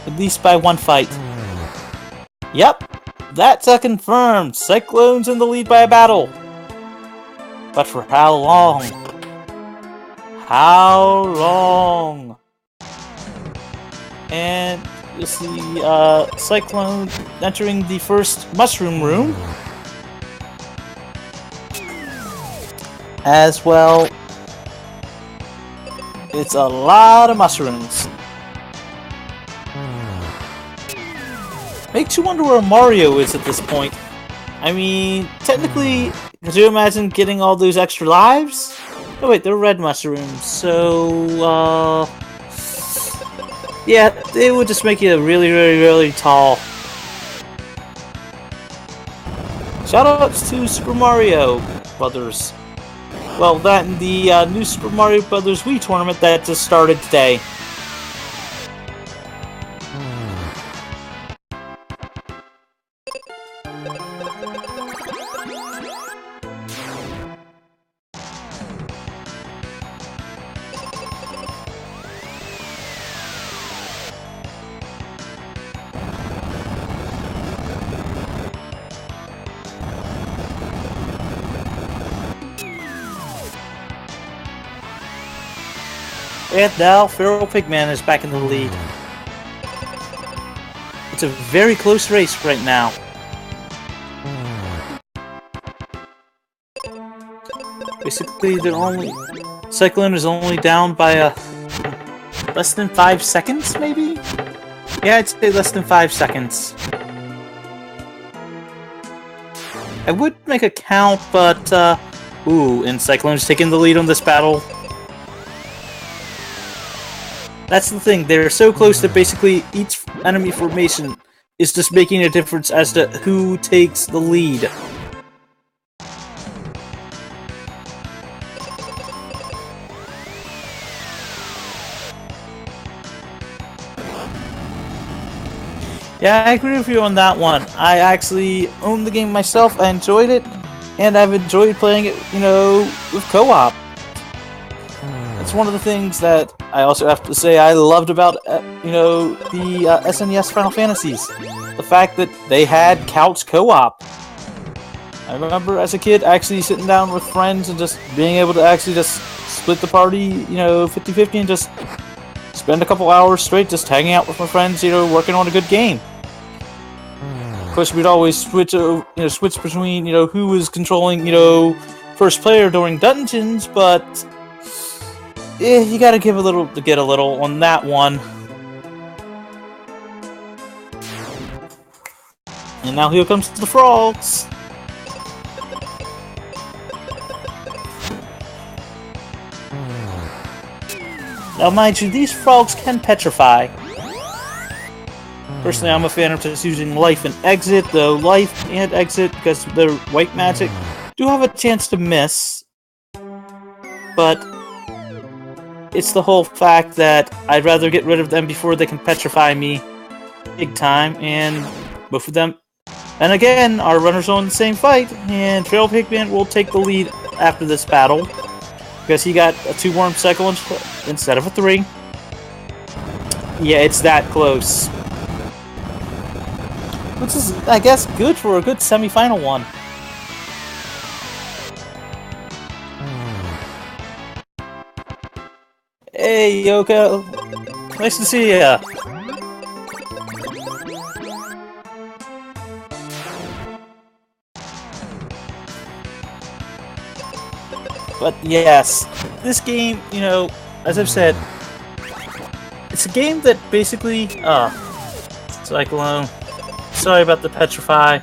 At least by 1 fight. Yep, that's a confirmed. Cyclone's in the lead by a battle. But for how long? How long? And you'll see Cyclone entering the first mushroom room. As well, it's a lot of mushrooms. Makes you wonder where Mario is at this point. I mean, technically, could you imagine getting all those extra lives? Oh wait, they're red mushrooms, so, yeah, it would just make you really, really, really tall. Shoutouts to Super Mario Brothers. Well, that and the new Super Mario Brothers Wii tournament that just started today. And now, FeralPigman is back in the lead. It's a very close race right now. Basically, Cyclone is only down by less than 5 seconds, maybe? Yeah, I'd say less than 5 seconds. I would make a count, but, ooh, and Cyclone's taking the lead on this battle. That's the thing, they're so close that basically each enemy formation is just making a difference as to who takes the lead. Yeah, I agree with you on that one. I actually owned the game myself, I enjoyed it, and I've enjoyed playing it, you know, with co-op. It's one of the things that I also have to say I loved about, you know, the SNES Final Fantasies. The fact that they had couch co-op. I remember as a kid actually sitting down with friends and just being able to actually just split the party, you know, 50-50 and just spend a couple hours straight just hanging out with my friends, you know, working on a good game. Of course, we'd always switch between, you know, who was controlling, you know, first player during dungeons, but you gotta give a little to get a little on that one. And now here comes the frogs. Now, mind you, these frogs can petrify. Personally, I'm a fan of just using life and exit, though life and exit, because they're white magic, do have a chance to miss. But it's the whole fact that I'd rather get rid of them before they can petrify me big time, and both of them. And again, our runners are in the same fight, and FeralPigman will take the lead after this battle, because he got a 2-worm cycle instead of a 3. Yeah, it's that close. Which is, I guess, good for a good semi-final one. Hey, Yoko. Nice to see ya. But yes, this game, you know, as I've said, it's a game that basically, Cyclone. Sorry about the petrify.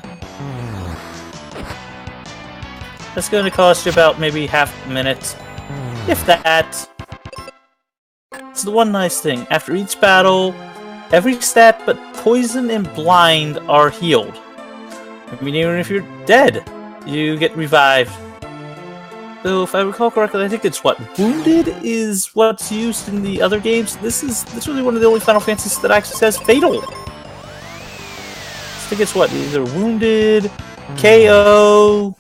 That's going to cost you about maybe half a minute, if that. It's the one nice thing. After each battle, every stat but poison and blind are healed. I mean, even if you're dead, you get revived. Though, if I recall correctly, I think it's what? Wounded is what's used in the other games. This is literally one of the only Final Fantasies that actually says Fatal. I think it's what? Either Wounded, KO.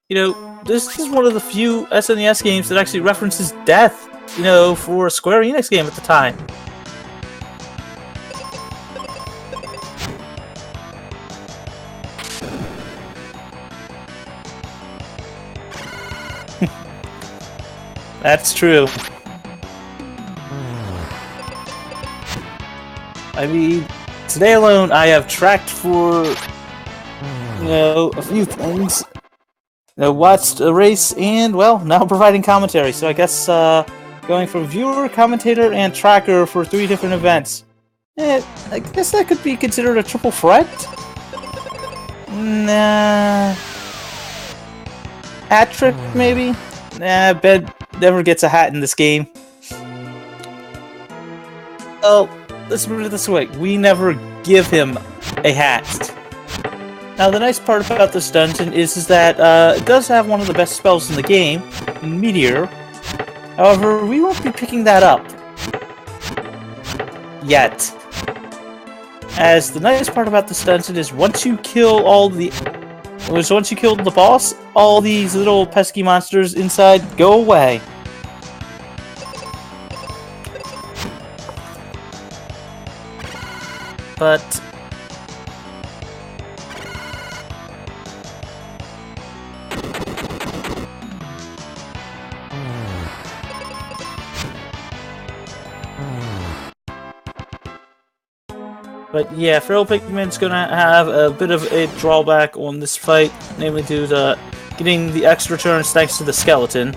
You know, this is one of the few SNES games that actually references death, you know, for a Square Enix game at the time. That's true. I mean, today alone I have tracked for, you know, a few things. You know, watched a race and, well, now providing commentary. So I guess going from viewer, commentator, and tracker for 3 different events. I guess that could be considered a triple threat? Nah. Hat trick, maybe? Nah, Ben never gets a hat in this game. Oh, let's put it this way. We never give him a hat. Now, the nice part about this dungeon is that it does have one of the best spells in the game, Meteor. However, we won't be picking that up. Yet. As the nice part about this dungeon is once you kill the boss, all these little pesky monsters inside go away. But yeah, FeralPigman's gonna have a bit of a drawback on this fight, namely due to getting the extra turns thanks to the skeleton.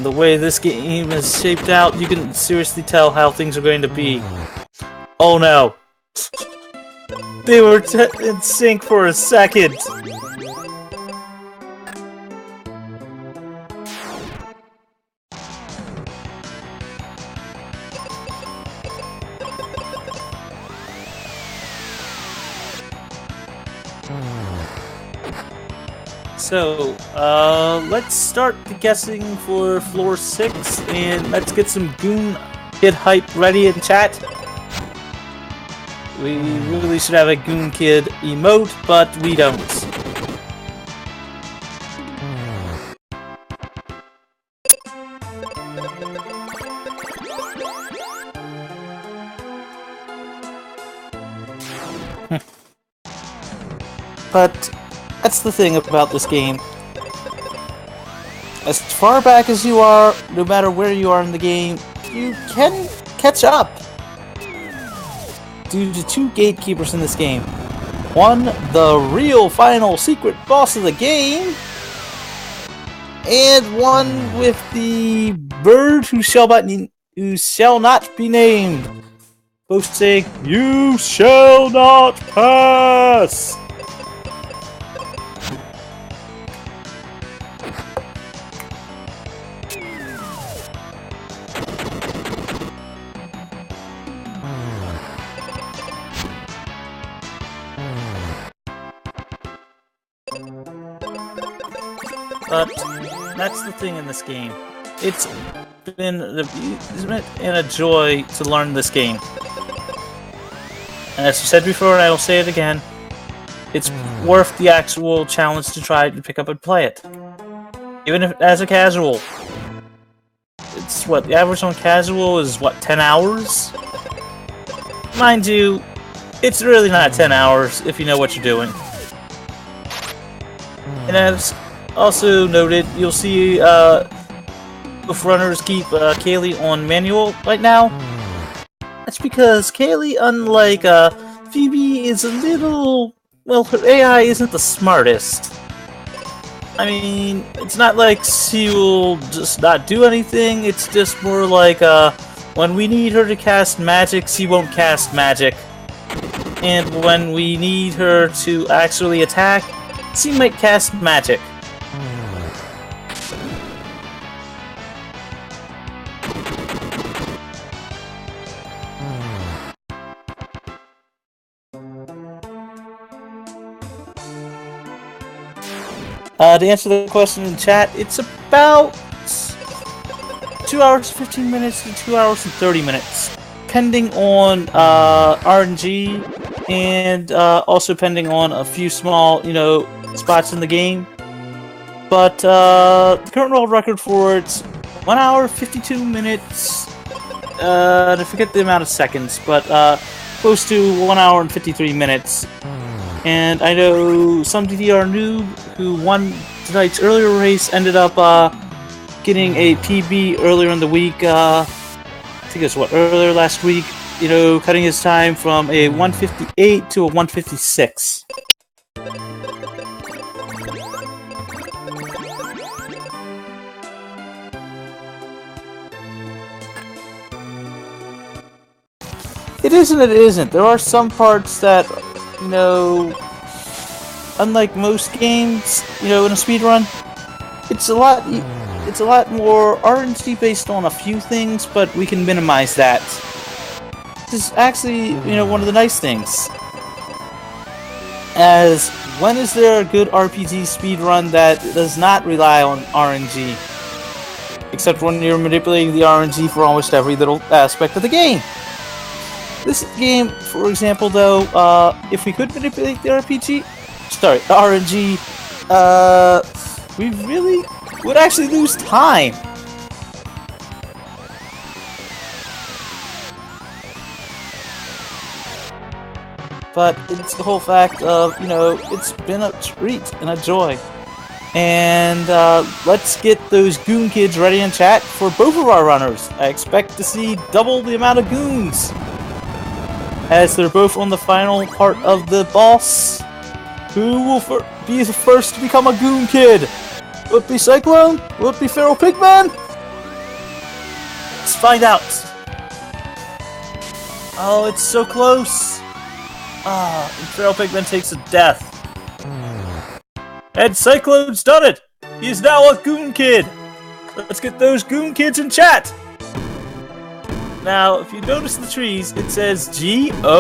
The way this game is shaped out, you can seriously tell how things are going to be. Oh no! They were in sync for a second! So, let's start the guessing for floor 6, and let's get some Goon Kid hype ready in chat. We really should have a Goon Kid emote, but we don't. But that's the thing about this game. As far back as you are, no matter where you are in the game, you can catch up. Due to 2 gatekeepers in this game. One, the real final secret boss of the game, and one with the bird who shall not be named. Both saying, "You shall not pass!" But that's the thing in this game. It's been a joy to learn this game. And as I said before, and I will say it again, it's worth the actual challenge to try to pick up and play it. Even if as a casual. It's what, the average on casual is what, 10 hours? Mind you, it's really not 10 hours if you know what you're doing. And as also noted, you'll see if runners keep Kaylee on manual right now. That's because Kaylee, unlike Phoebe, is a little well, her AI isn't the smartest. I mean, it's not like she will just not do anything, it's just more like, when we need her to cast magic, she won't cast magic. And when we need her to actually attack, she might cast magic. To answer the question in chat, it's about 2 hours 15 minutes to 2 hours and 30 minutes, depending on RNG and also depending on a few small, spots in the game. But the current world record for it's 1 hour 52 minutes. I forget the amount of seconds, but close to 1 hour and 53 minutes. And I know some DDR noob who won tonight's earlier race ended up getting a PB earlier in the week. I think it was earlier last week. Cutting his time from a 158 to a 156. It is and it isn't. There are some parts that, unlike most games, in a speedrun, it's a lot more RNG based on a few things, but we can minimize that. This is actually, one of the nice things. As when is there a good RPG speedrun that does not rely on RNG? Except when you're manipulating the RNG for almost every little aspect of the game. This game, for example, though, if we could manipulate the RNG, we really would actually lose time. But it's the whole fact of, it's been a treat and a joy. And let's get those goon kids ready in chat for both of our runners. I expect to see double the amount of goons, as they're both on the final part of the boss. Who will be the first to become a goon kid? Will it be Cyclone? Will it be FeralPigMan? Let's find out. Oh, it's so close. And FeralPigMan takes a death. And Cyclone's done it! He is now a goon kid! Let's get those goon kids in chat! Now, if you notice the trees, it says Goonkid.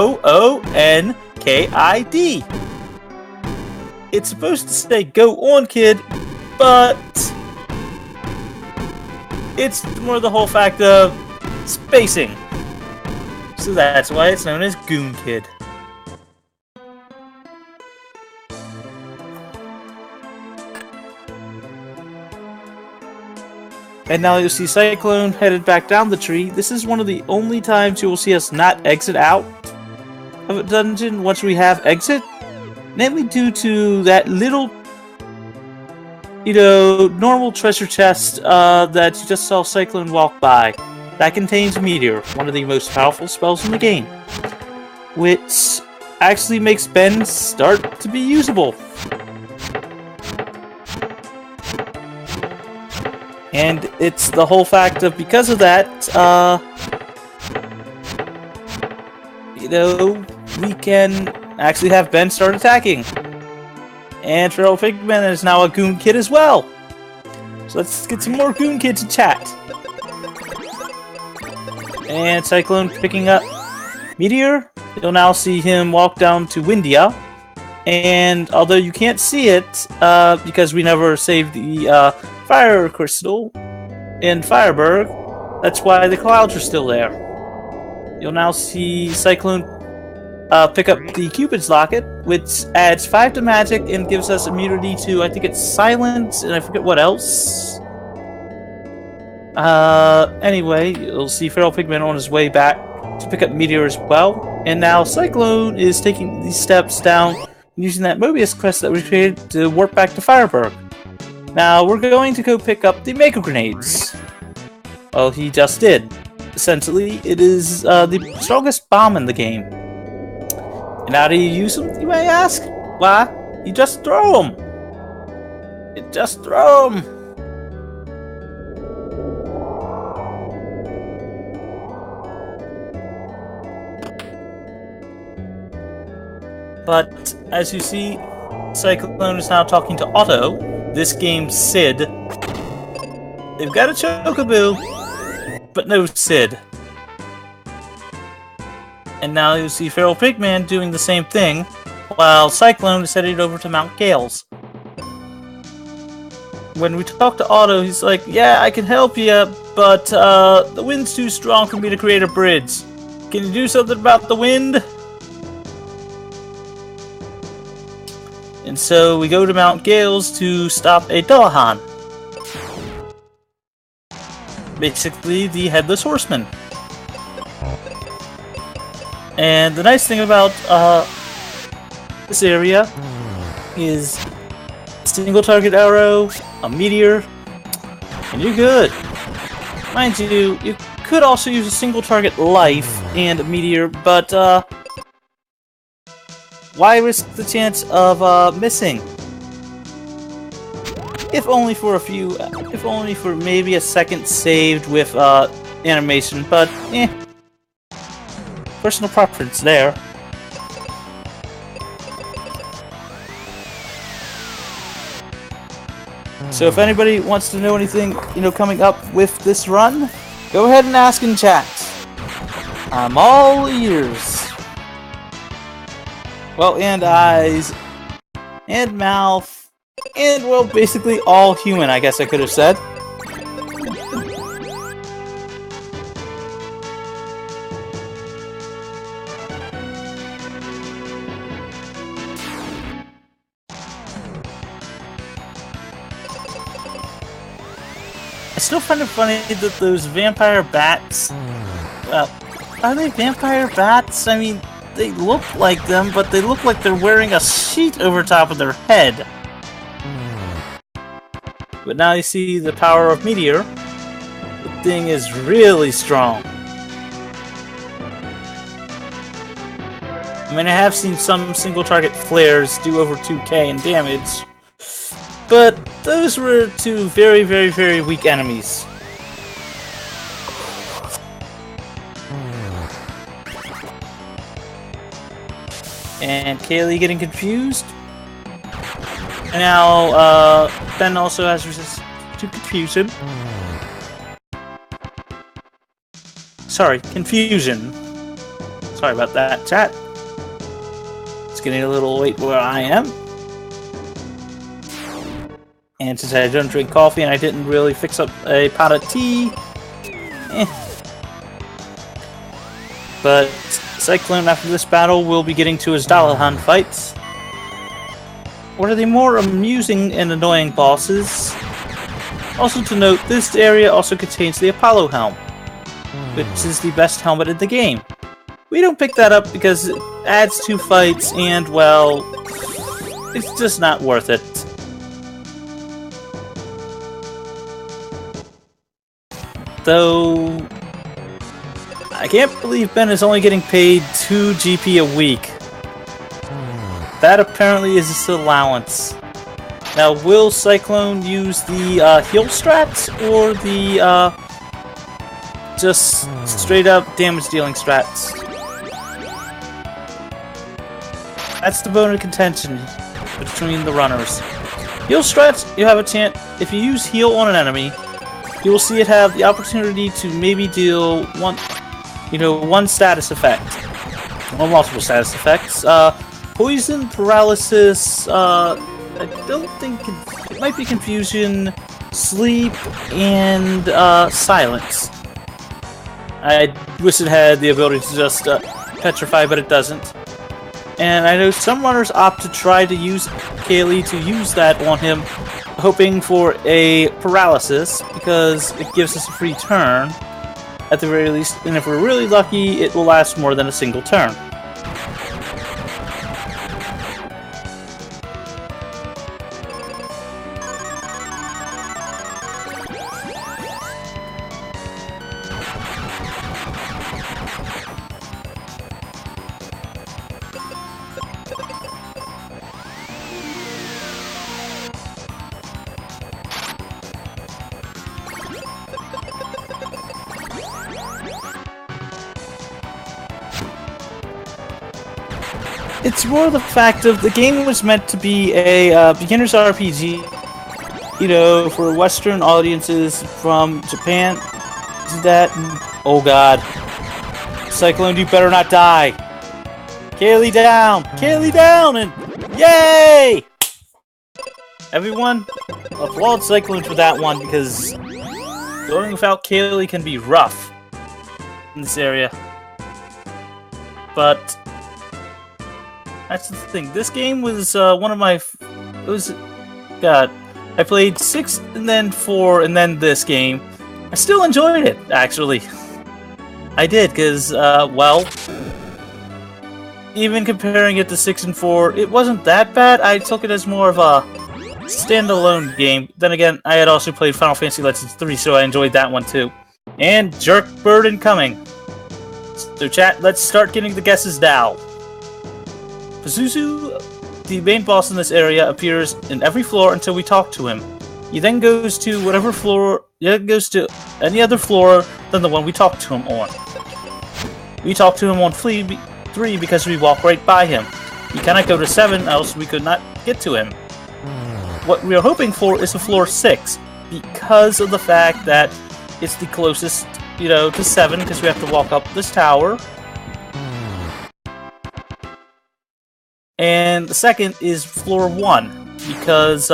It's supposed to say go on kid, but it's more the whole fact of spacing. So that's why it's known as Goon Kid. And now you'll see Cyclone headed back down the tree. This is one of the only times you will see us not exit out of a dungeon once we have exit. Namely due to that little, normal treasure chest that you just saw Cyclone walk by. That contains Meteor, one of the most powerful spells in the game. Which actually makes Ben start to be usable. And it's the whole fact of, because of that, we can actually have Ben start attacking. And FeralPigMan is now a Goon Kid as well. So let's get some more Goon Kids in chat. And Cyclone picking up Meteor. You'll now see him walk down to Windia. And although you can't see it, because we never saved the Fire Crystal in Fireburg, that's why the clouds are still there. You'll now see Cyclone pick up the Cupid's Locket, which adds 5 to magic and gives us immunity to, I think it's silence, and I forget what else. Anyway, you'll see FeralPigMan on his way back to pick up Meteor as well. And now Cyclone is taking these steps down using that Mobius quest that we created to warp back to Fireburg. Now, we're going to go pick up the Mega Grenades. Well, he just did. Essentially, it is the strongest bomb in the game. And how do you use them, you may ask? Why? You just throw them. You just throw them. But as you see, Cyclone is now talking to Otto, this game's Sid. They've got a Chocobo, but no Sid. And now you see FeralPigMan doing the same thing, while Cyclone is headed over to Mount Gales. When we talk to Otto, he's like, yeah, I can help you, but the wind's too strong for me to create a bridge. Can you do something about the wind? And so we go to Mount Gales to stop a Dullahan. Basically, the Headless Horseman. And the nice thing about this area is a single target arrow, a meteor, and you're good. Mind you, you could also use a single target life and a meteor, but why risk the chance of missing? If only for maybe a second saved with animation, but personal preference there. So if anybody wants to know anything, coming up with this run, go ahead and ask in chat. I'm all ears. Well, and eyes, and mouth, and, well, basically all human, I guess I could have said. I still find it funny that those vampire bats... are they vampire bats? I mean, they look like them, but they look like they're wearing a sheet over top of their head. But now you see the power of Meteor. The thing is really strong. I mean, I have seen some single-target flares do over 2k in damage, but those were two very, very, very weak enemies. And Kaylee getting confused. And now, Ben also has resistance to confusion. Sorry, confusion. Sorry about that, chat. It's getting a little late where I am. And since I don't drink coffee and I didn't really fix up a pot of tea, But Cyclone, after this battle, will be getting to his Dullahan fights. One of the more amusing and annoying bosses. Also to note, this area also contains the Apollo helm, which is the best helmet in the game. We don't pick that up because it adds 2 fights and, well, it's just not worth it. Though, I can't believe Ben is only getting paid 2 GP a week. That apparently is his allowance. Now, will Cyclone use the heal strats or the just straight up damage dealing strats? That's the bone of contention between the runners. Heal strats, you have a chance. If you use heal on an enemy, you will see it have the opportunity to maybe deal one status effect, or multiple status effects. Poison, paralysis. I don't think it might be confusion, sleep, and silence. I wish it had the ability to just petrify, but it doesn't. And I know some runners opt to try to use Kaylee to use that on him, hoping for a paralysis, because it gives us a free turn, at the very least, and if we're really lucky, it will last more than a single turn. it's more the fact of the game was meant to be a beginner's RPG, you know, for Western audiences from Japan. That, oh god, Cyclone, you better not die. Kaylee down, and yay! Everyone, applaud Cyclone for that one, because going without Kaylee can be rough in this area. But that's the thing. This game was one of my. It was. God, I played 6 and then 4 and then this game. I still enjoyed it, actually. I did, because, well, even comparing it to 6 and 4, it wasn't that bad. I took it as more of a standalone game. Then again, I had also played Final Fantasy Legends 3, so I enjoyed that one too. And Jerk Bird incoming. So chat, let's start getting the guesses now. Pazuzu, the main boss in this area, appears in every floor until we talk to him. He then goes to whatever floor, goes to any other floor than the one we talked to him on. We talked to him on 3 because we walk right by him. He cannot go to 7, else we could not get to him. What we are hoping for is a floor 6, because of the fact that it's the closest, you know, to 7, because we have to walk up this tower. And the second is floor 1, because,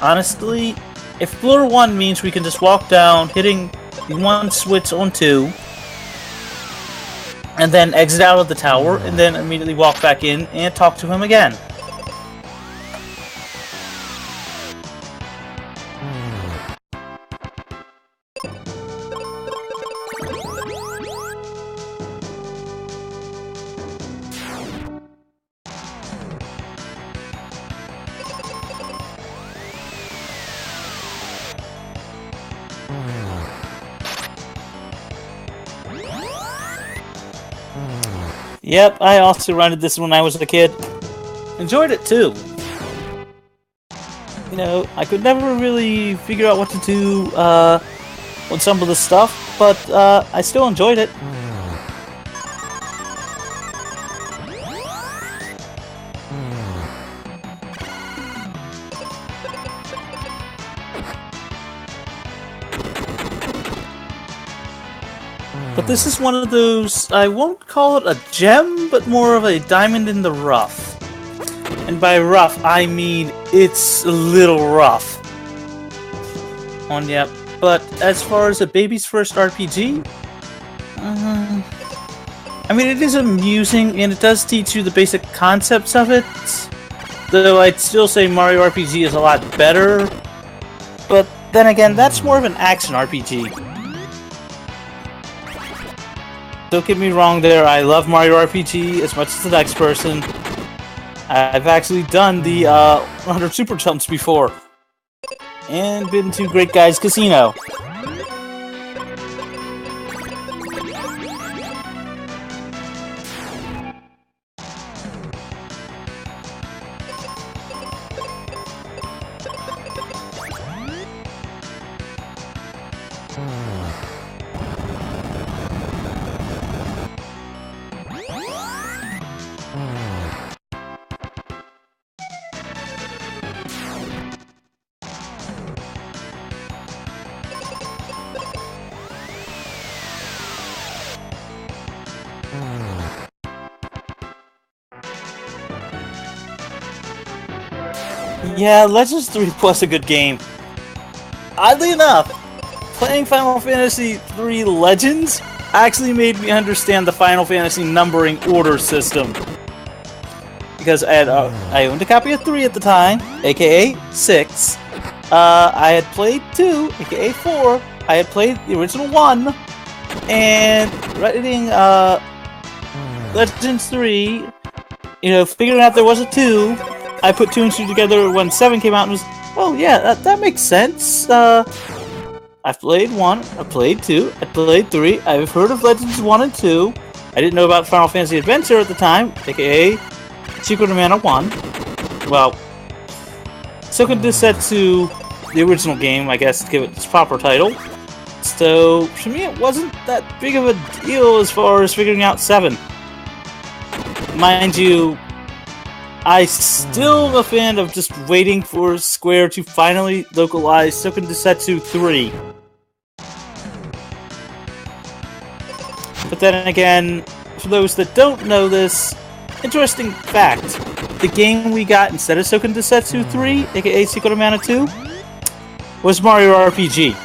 honestly, if floor 1 means we can just walk down, hitting the one switch on 2, and then exit out of the tower, and then immediately walk back in and talk to him again. Yep, I also rented this when I was a kid. Enjoyed it too. You know, I could never really figure out what to do on some of the stuff, but I still enjoyed it. But this is one of those, I won't call it a gem, but more of a diamond in the rough. And by rough, I mean it's a little rough. Yep. But as far as a baby's first RPG, I mean, it is amusing, and it does teach you the basic concepts of it. Though I'd still say Mario RPG is a lot better. But then again, that's more of an action RPG. Don't get me wrong there, I love Mario RPG as much as the next person. I've actually done the 100 Super Jumps before. And been to Great Guys Casino. Yeah, Legends 3 was a good game. Oddly enough, playing Final Fantasy 3 Legends actually made me understand the Final Fantasy numbering order system. Because I owned a copy of 3 at the time, aka 6. I had played 2, aka 4. I had played the original 1. And writing Legends 3, you know, figuring out there was a 2. I put 2 and 2 together when 7 came out and was, oh yeah, that makes sense. I've played 1, I played 2, I played 3, I've heard of Legends 1 and 2. I didn't know about Final Fantasy Adventure at the time, aka Secret of Mana 1. Well, Silken Densetsu, the original game, I guess, to give it its proper title. So, for me, it wasn't that big of a deal as far as figuring out 7. Mind you, I still am a fan of just waiting for Square to finally localize Seiken Densetsu 3. But then again, for those that don't know this, interesting fact, the game we got instead of Seiken Densetsu 3, aka Secret of Mana 2, was Mario RPG.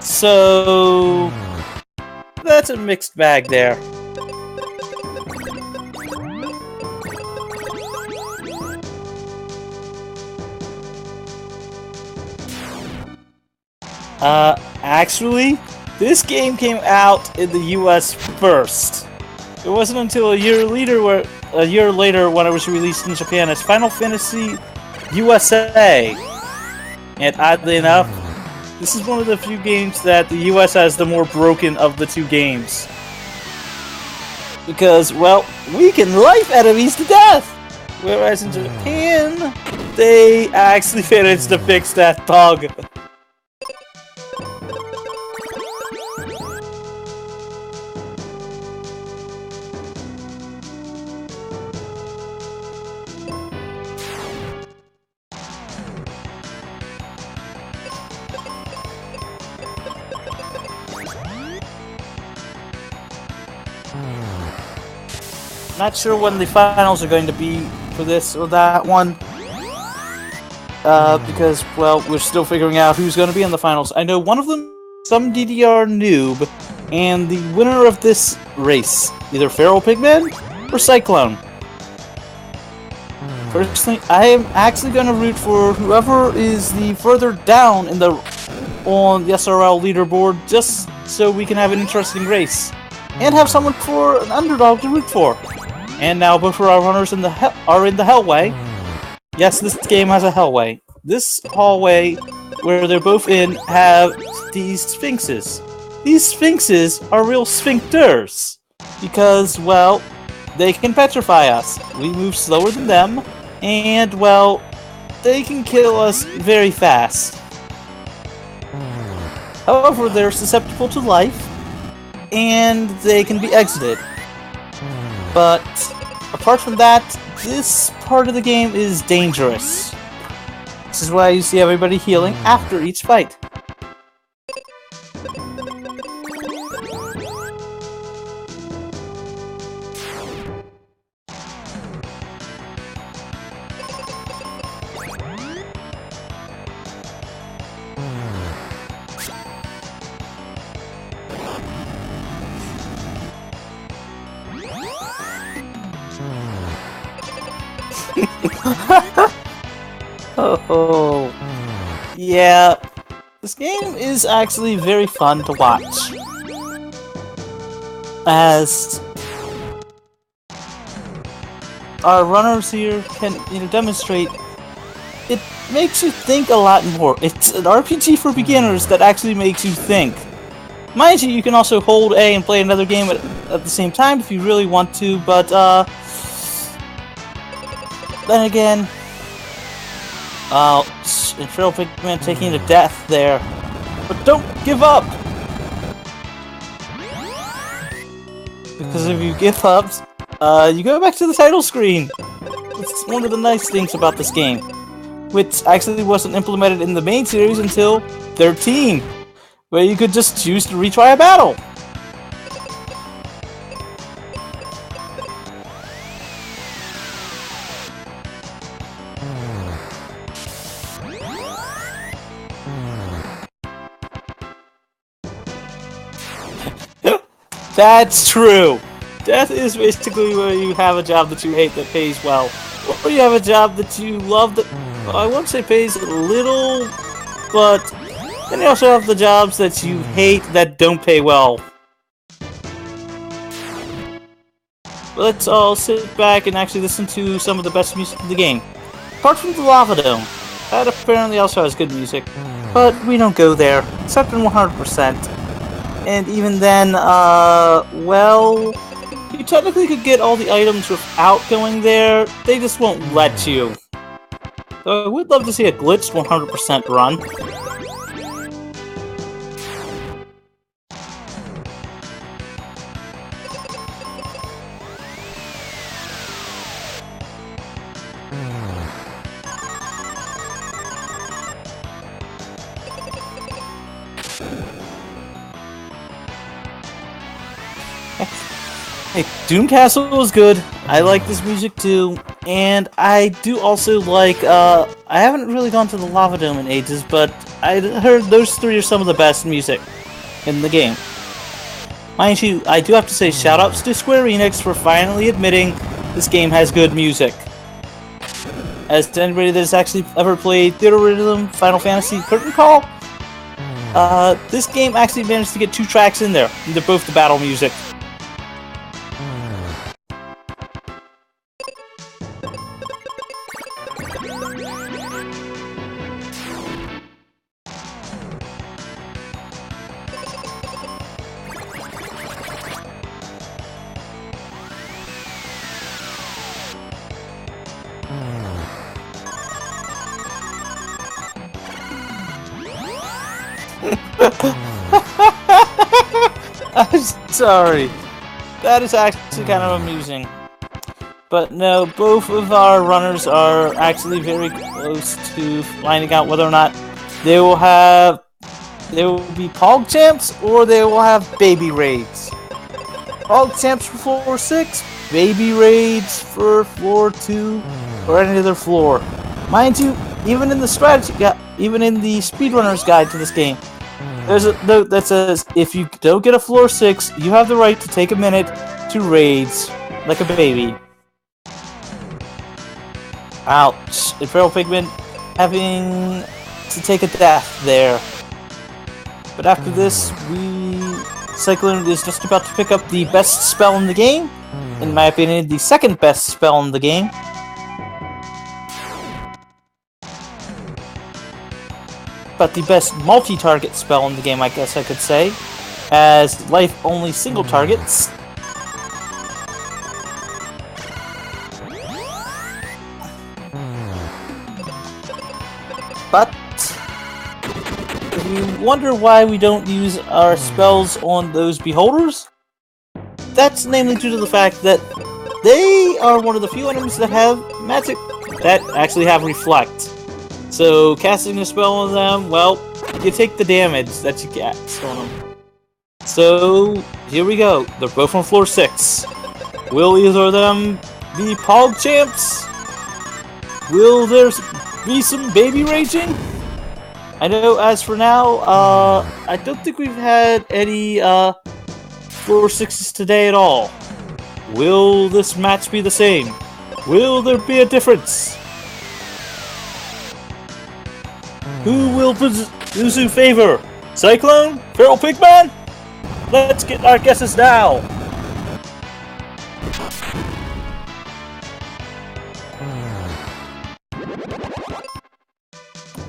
So, that's a mixed bag there. Actually, this game came out in the US first. It wasn't until a year later when it was released in Japan as Final Fantasy USA. And oddly enough, this is one of the few games that the US has the more broken of the two games. Because, well, we can life enemies to death! Whereas in Japan, they actually managed to fix that bug. Not sure when the finals are going to be for this or that one. Because, well, we're still figuring out who's going to be in the finals. I know one of them, some DDR noob, and the winner of this race, either FeralPigMan or Cyclone. Personally, I am actually going to root for whoever is the further down on the SRL leaderboard, just so we can have an interesting race. And have someone for an underdog to root for. And now both of our runners are in the Hellway. Yes, this game has a Hellway. This hallway, where they're both in, have these sphinxes. These sphinxes are real sphincters. Because, well, they can petrify us. We move slower than them. And, well, they can kill us very fast. However, they're susceptible to life. And they can be exited. But apart from that, this part of the game is dangerous. This is why you see everybody healing after each fight. Oh, yeah, this game is actually very fun to watch, as our runners here can, demonstrate. It makes you think a lot more. It's an RPG for beginners that actually makes you think. Mind you, you can also hold A and play another game at the same time if you really want to, but then again, and FeralPigMan taking to death there. But don't give up! Because if you give up, you go back to the title screen! It's one of the nice things about this game, which actually wasn't implemented in the main series until 13, where you could just choose to retry a battle! That's true! Death is basically where you have a job that you hate that pays well. Or you have a job that you love that, well, I won't say pays a little, but then you also have the jobs that you hate that don't pay well. Let's all sit back and actually listen to some of the best music in the game. Apart from the Lava Dome. That apparently also has good music. But we don't go there, except in 100%. And even then, well, you technically could get all the items without going there, they just won't let you. So I would love to see a glitched 100% run. Hey, Doom Castle is good. I like this music too, and I do also like. I haven't really gone to the Lava Dome in ages, but I heard those three are some of the best music in the game. Mind you, I do have to say shoutouts to Square Enix for finally admitting this game has good music. As to anybody that's actually ever played Theater Rhythm Final Fantasy Curtain Call, this game actually managed to get 2 tracks in there. They're both the battle music. I'm sorry. That is actually kind of amusing. But no, both of our runners are actually very close to finding out whether or not they will be Pog Champs or they will have Baby Raids. Pog Champs for floor 6, Baby Raids for floor 2, or any other floor. Mind you, even in the speedrunner's guide to this game, there's a note that says, if you don't get a floor 6, you have the right to take a minute to raids like a baby. Ouch. And FeralPigMan having to take a death there. But after this, Cyclone is just about to pick up the best spell in the game. In my opinion, the second best spell in the game. But the best multi-target spell in the game, I guess I could say, as life-only single targets. But if you wonder why we don't use our spells on those beholders, that's namely due to the fact that they are one of the few enemies that have magic that actually have reflect. So, casting a spell on them, well, you take the damage that you get on them. So, here we go. They're both on floor 6. Will either of them be Pog Champs? Will there be some baby raging? I know, as for now, I don't think we've had any floor 6s today at all. Will this match be the same? Will there be a difference? Who will lose in favor? Cyclone? FeralPigMan? Let's get our guesses now!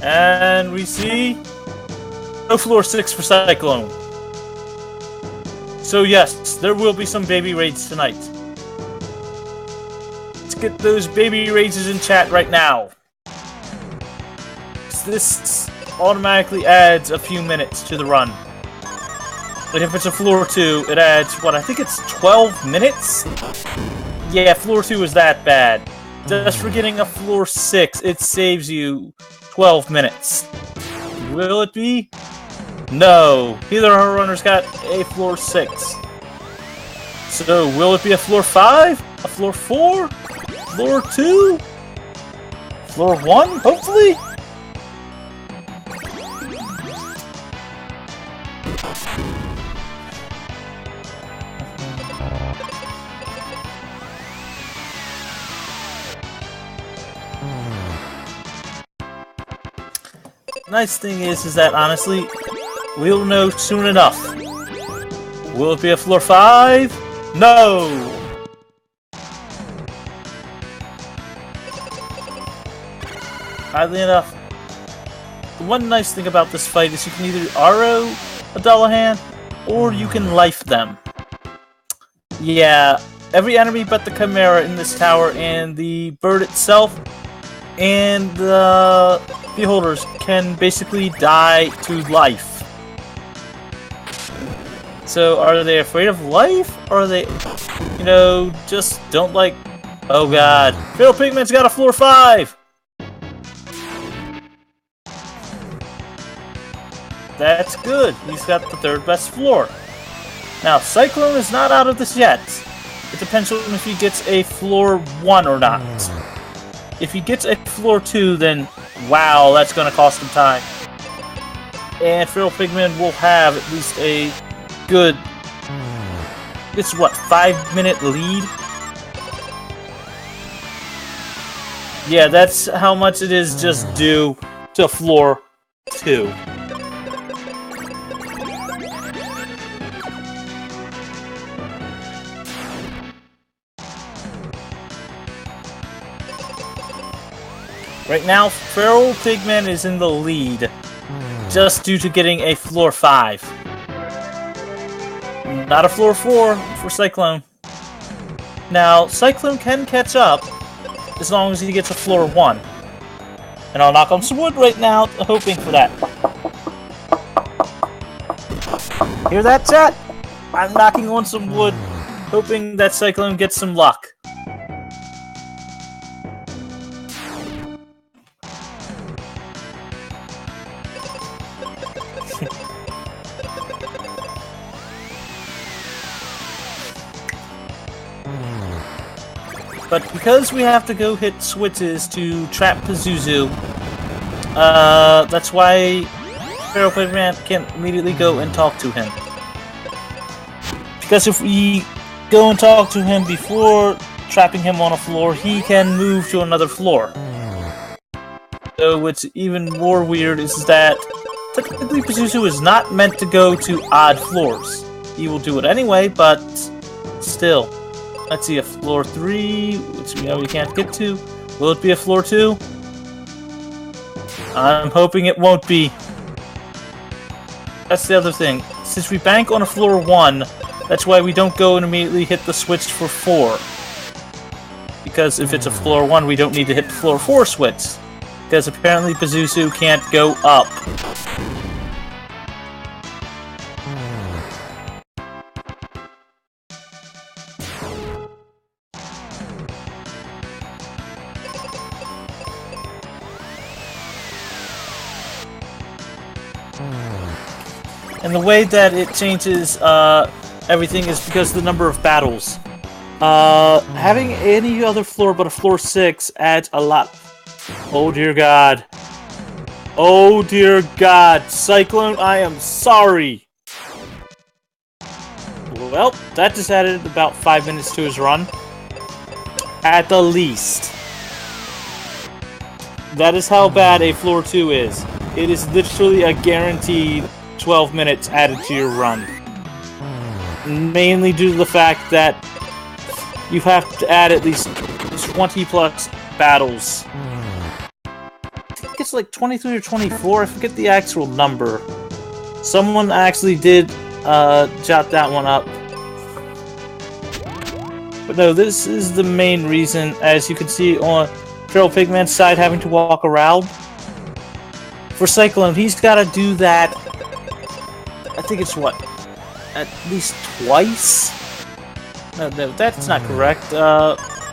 And we see no floor 6 for Cyclone. So yes, there will be some baby raids tonight. Let's get those baby raids in chat right now. This automatically adds a few minutes to the run. And if it's a floor 2, it adds, what, I think it's 12 minutes? Yeah, floor 2 is that bad. Just for getting a floor 6, it saves you 12 minutes. Will it be? No. Neither of our runners got a floor 6. So, will it be a floor 5? A floor 4? Floor 2? Floor 1, hopefully? Nice thing is that honestly, we'll know soon enough. Will it be a floor 5? No! Oddly enough, the one nice thing about this fight is you can either RO a Dullahan, or you can life them. Yeah, every enemy but the Chimera in this tower and the bird itself and the beholders can basically die to life. So are they afraid of life? Or are they, just don't like Oh god. FeralPigman's got a floor 5! That's good. He's got the 3rd best floor. Now, Cyclone is not out of this yet. It depends on if he gets a floor 1 or not. If he gets a floor 2, then wow, that's going to cost him time. And FeralPigman will have at least a good... It's what, 5-minute lead? Yeah, that's how much it is just due to floor 2. Right now, FeralPigman is in the lead, just due to getting a floor 5. Not a floor 4 for Cyclone. Now, Cyclone can catch up, as long as he gets a floor 1. And I'll knock on some wood right now, hoping for that. Hear that, chat? I'm knocking on some wood, hoping that Cyclone gets some luck. But because we have to go hit switches to trap Pazuzu, that's why FeralPigman can't immediately go and talk to him. Because if we go and talk to him before trapping him on a floor, he can move to another floor. So what's even more weird is that technically Pazuzu is not meant to go to odd floors. He will do it anyway, but still. Let's see, a floor 3, which we know we can't get to. Will it be a floor 2? I'm hoping it won't be. That's the other thing. Since we bank on a floor 1, that's why we don't go and immediately hit the switch for 4. Because if it's a floor 1, we don't need to hit the floor 4 switch. Because apparently Pazuzu can't go up. And the way that it changes everything is because of the number of battles. Having any other floor but a floor 6 adds a lot. Oh dear god. Oh dear god. Cyclone, I am sorry. Well, that just added about 5 minutes to his run. At the least. That is how bad a floor 2 is. It is literally a guaranteed 12 minutes added to your run. Mainly due to the fact that you have to add at least 20 plus battles. I think it's like 23 or 24, I forget the actual number. Someone actually did jot that one up. But no, this is the main reason, as you can see on FeralPigman's side having to walk around. For Cyclone, he's got to do that, I think it's what, at least twice? No, that's not correct.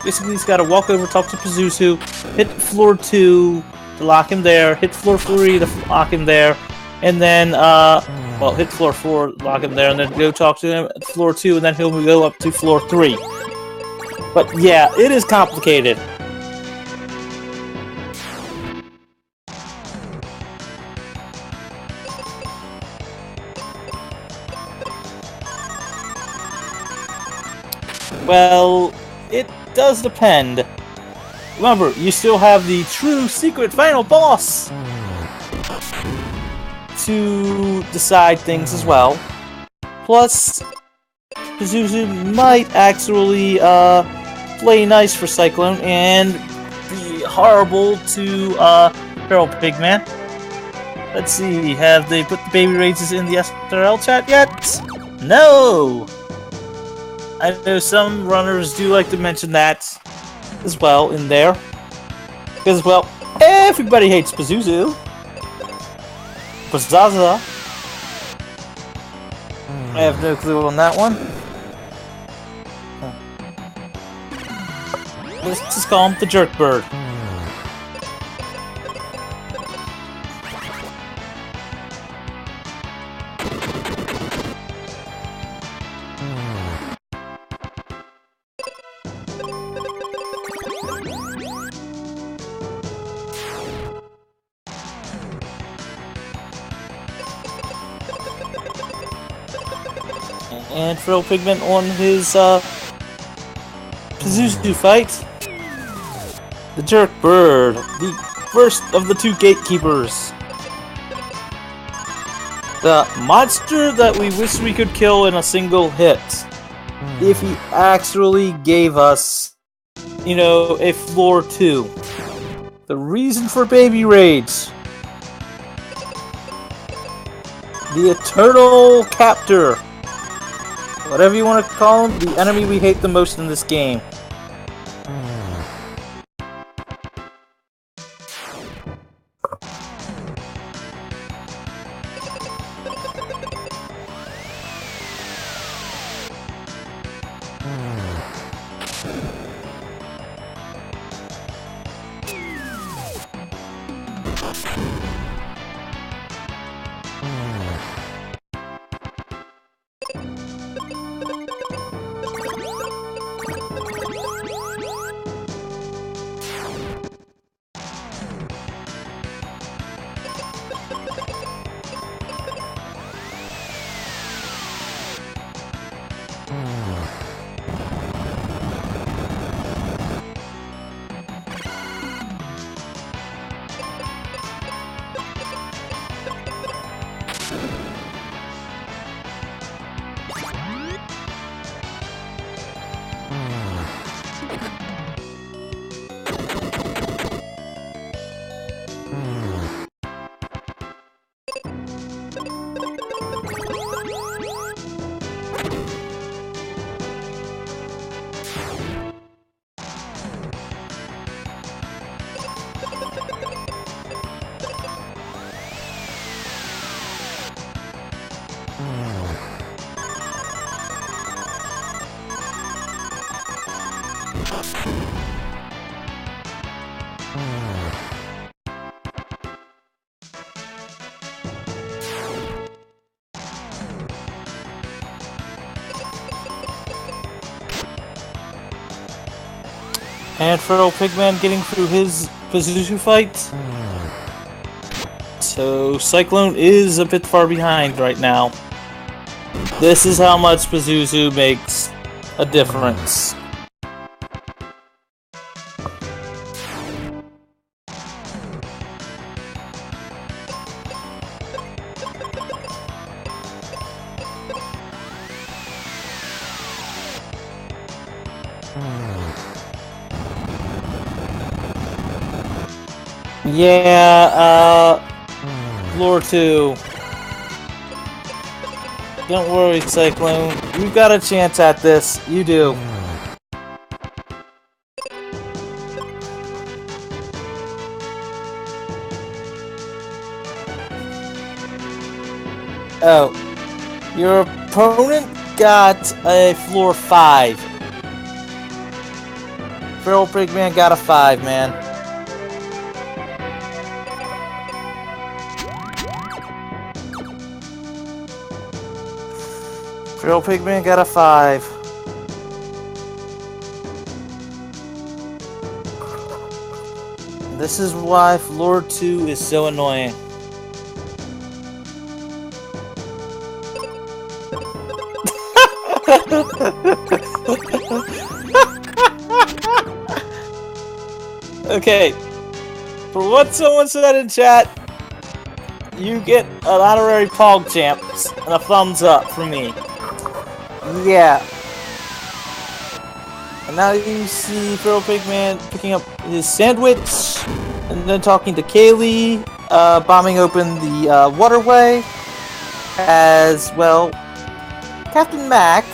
Basically, he's got to walk over, talk to Pazuzu, hit floor 2 to lock him there, hit floor 3 to lock him there, and then, well, hit floor 4, lock him there, and then go talk to him at floor 2, and then he'll go up to floor 3. But yeah, it is complicated. Well, it does depend. Remember, you still have the true secret final boss to decide things as well. Plus, Pazuzu might actually play nice for Cyclone and be horrible to FeralPigman. Let's see, have they put the baby raises in the SRL chat yet? No! I know some runners do like to mention that as well in there. Because, well, everybody hates Pazuzu. Pazaza. I have no clue on that one. Let's just call him the Jerk Bird. And FeralPigman on his Pazuzu fight. The Jerk Bird, the first of the two gatekeepers. The monster that we wish we could kill in a single hit. If he actually gave us, you know, a floor 2. The reason for Baby Rage. The Eternal Captor. Whatever you want to call him, the enemy we hate the most in this game. And FeralPigman getting through his Pazuzu fight. So Cyclone is a bit far behind right now. This is how much Pazuzu makes a difference. Yeah, floor 2. Don't worry, Cyclone. You've got a chance at this. You do. Oh. Your opponent got a floor 5. FeralPigman got a 5, man. FeralPigman got a 5. This is why floor 2 is so annoying. Okay, for what someone said in chat, you get an honorary Pog Champs and a thumbs up from me. Yeah. And now you see FeralPigman picking up his sandwich, and then talking to Kaylee, bombing open the waterway, as well. Captain Mac,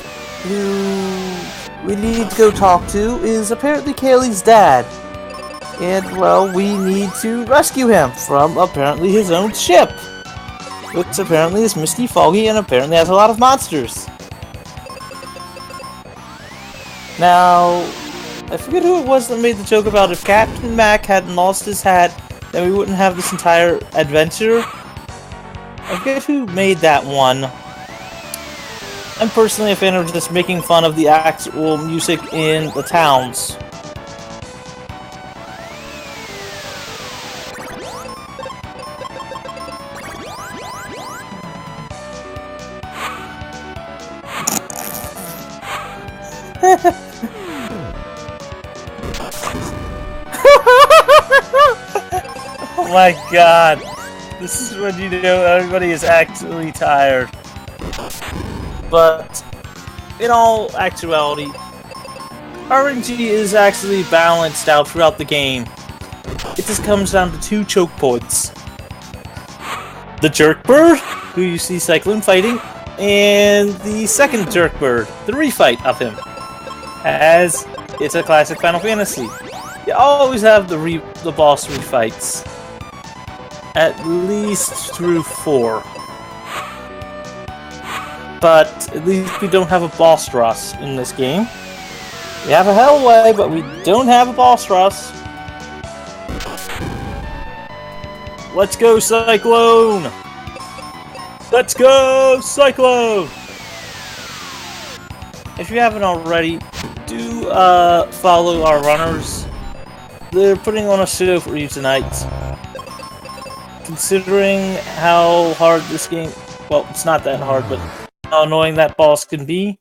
who we need to go talk to, is apparently Kaylee's dad. And, well, we need to rescue him from apparently his own ship, which apparently is misty, foggy, and apparently has a lot of monsters. Now, I forget who it was that made the joke about if Captain Mac hadn't lost his hat, then we wouldn't have this entire adventure. I forget who made that one. I'm personally a fan of just making fun of the actual music in the towns. Oh my god. This is when you know everybody is actually tired. But, in all actuality, RNG is actually balanced out throughout the game. It just comes down to two choke points. The Jerk Bird, who you see Cyclone fighting, and the second Jerk Bird, the refight of him. As it's a classic Final Fantasy. You always have the boss refights. At least through 4. But at least we don't have a boss rush in this game. We have a Hellway, but we don't have a boss rush. Let's go, Cyclone! Let's go, Cyclone! If you haven't already, do follow our runners. They're putting on a show for you tonight. Considering how hard this game... Well, it's not that hard, but how annoying that boss can be.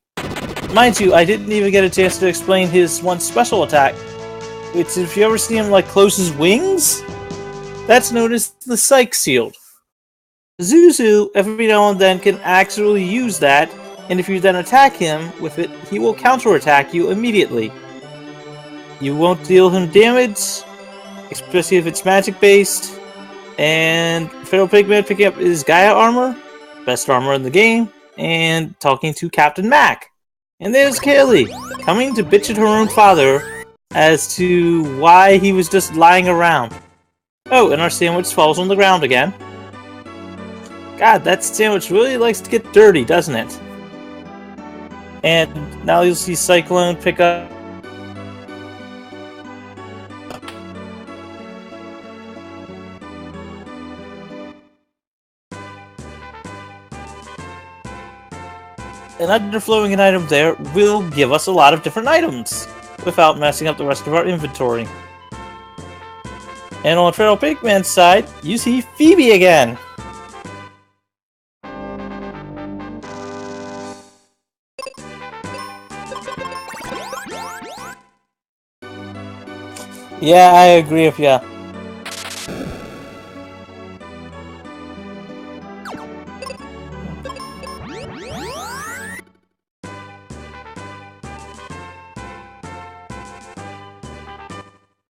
Mind you, I didn't even get a chance to explain his one special attack. Which, if you ever see him, like, close his wings, that's known as the Psych Shield. Zuzu, every now and then, can actually use that, and if you then attack him with it, he will counterattack you immediately. You won't deal him damage, especially if it's magic-based. And FeralPigMan picking up his Gaia armor, best armor in the game, and talking to Captain Mac. And there's Kaylee, coming to bitch at her own father as to why he was just lying around. Oh, and our sandwich falls on the ground again. God, that sandwich really likes to get dirty, doesn't it? And now you'll see Cyclone pick up... An underflowing an item there will give us a lot of different items without messing up the rest of our inventory. And on FeralPigman's side, you see Phoebe again! Yeah, I agree with ya.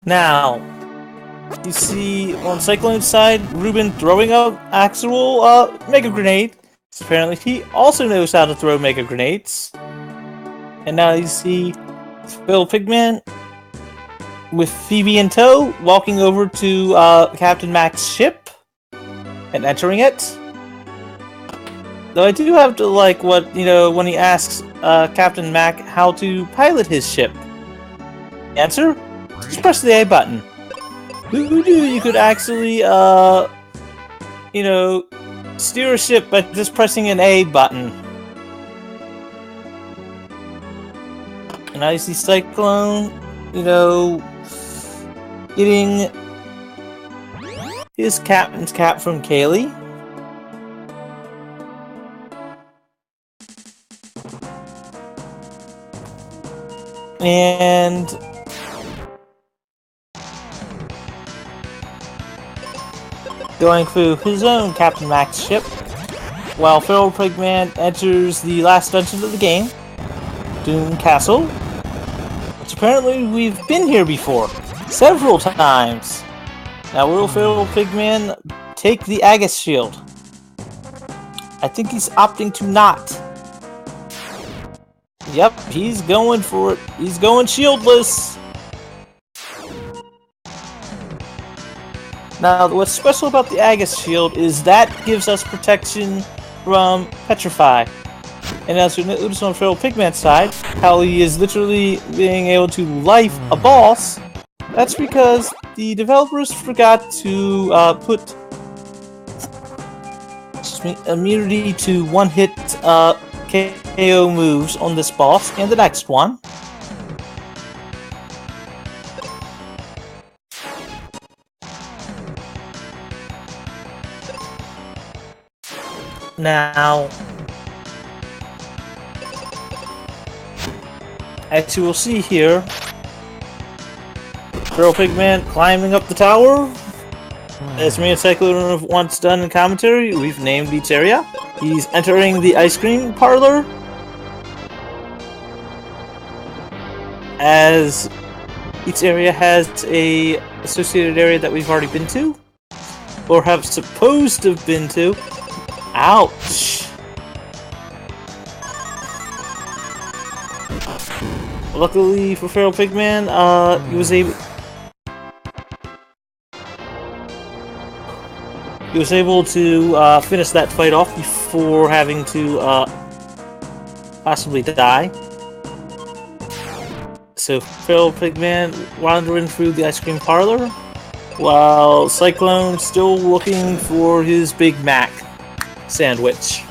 Now, you see on Cyclone's side, Ruben throwing an actual Mega Grenade. So apparently he also knows how to throw Mega Grenades. And now you see FeralPigman with Phoebe in tow, walking over to Captain Mac's ship and entering it. Though I do have to like what, you know, when he asks Captain Mac how to pilot his ship. Answer? Just press the A button. Who knew you could actually, you know, steer a ship by just pressing an A button? And now you see Cyclone, you know, getting his captain's cap from Kaylee. And going through his own Captain Mac's ship, while FeralPigman enters the last dungeon of the game, Doom Castle, which apparently we've been here before, several times. Now will FeralPigman take the Aegis Shield? I think he's opting to not. Yep, he's going for it. He's going shieldless. Now, what's special about the Aegis Shield is that gives us protection from Petrify. And as you notice on FeralPigMan's side, how he is literally being able to life a boss, that's because the developers forgot to put immunity to one-hit KO moves on this boss and the next one. Now, as you will see here, FeralPigman climbing up the tower. As me and Cyclone have once done in commentary, we've named each area. He's entering the ice cream parlor, as each area has a associated area that we've already been to, or have supposed to have been to. Ouch! Luckily for FeralPigman, he was able to finish that fight off before having to possibly die. So FeralPigman wandering through the ice cream parlor, while Cyclone still looking for his Big Mac sandwich.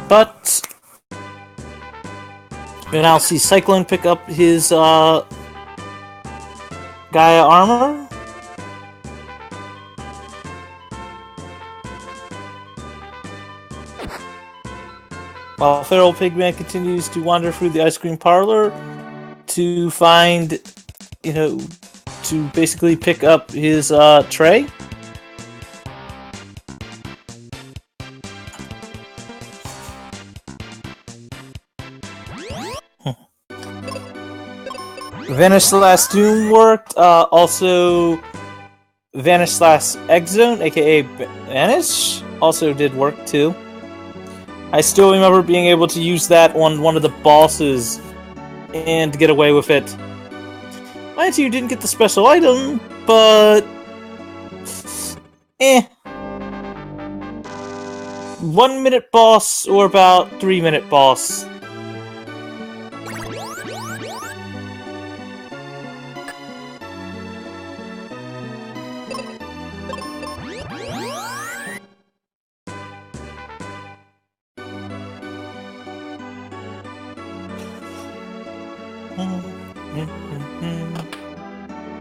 But you now see Cyclone pick up his Gaia armor. While FeralPigman continues to wander through the ice cream parlor to find, to basically pick up his tray. Vanish Last Doom worked. Also, Vanish Last Exzone, aka Vanish, also did work too. I still remember being able to use that on one of the bosses and get away with it. Mind you, didn't get the special item, but 1 minute boss or about 3 minute boss.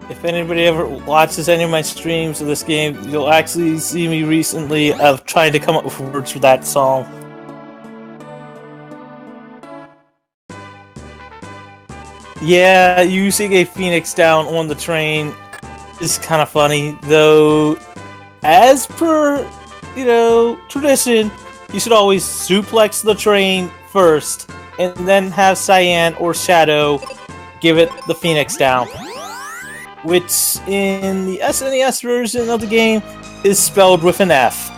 If anybody ever watches any of my streams of this game, you'll actually see me recently of trying to come up with words for that song. Yeah, using a phoenix down on the train is kind of funny, though as per, tradition, you should always suplex the train first, and then have Cyan or Shadow give it the phoenix down. Which, in the SNES version of the game, is spelled with an F.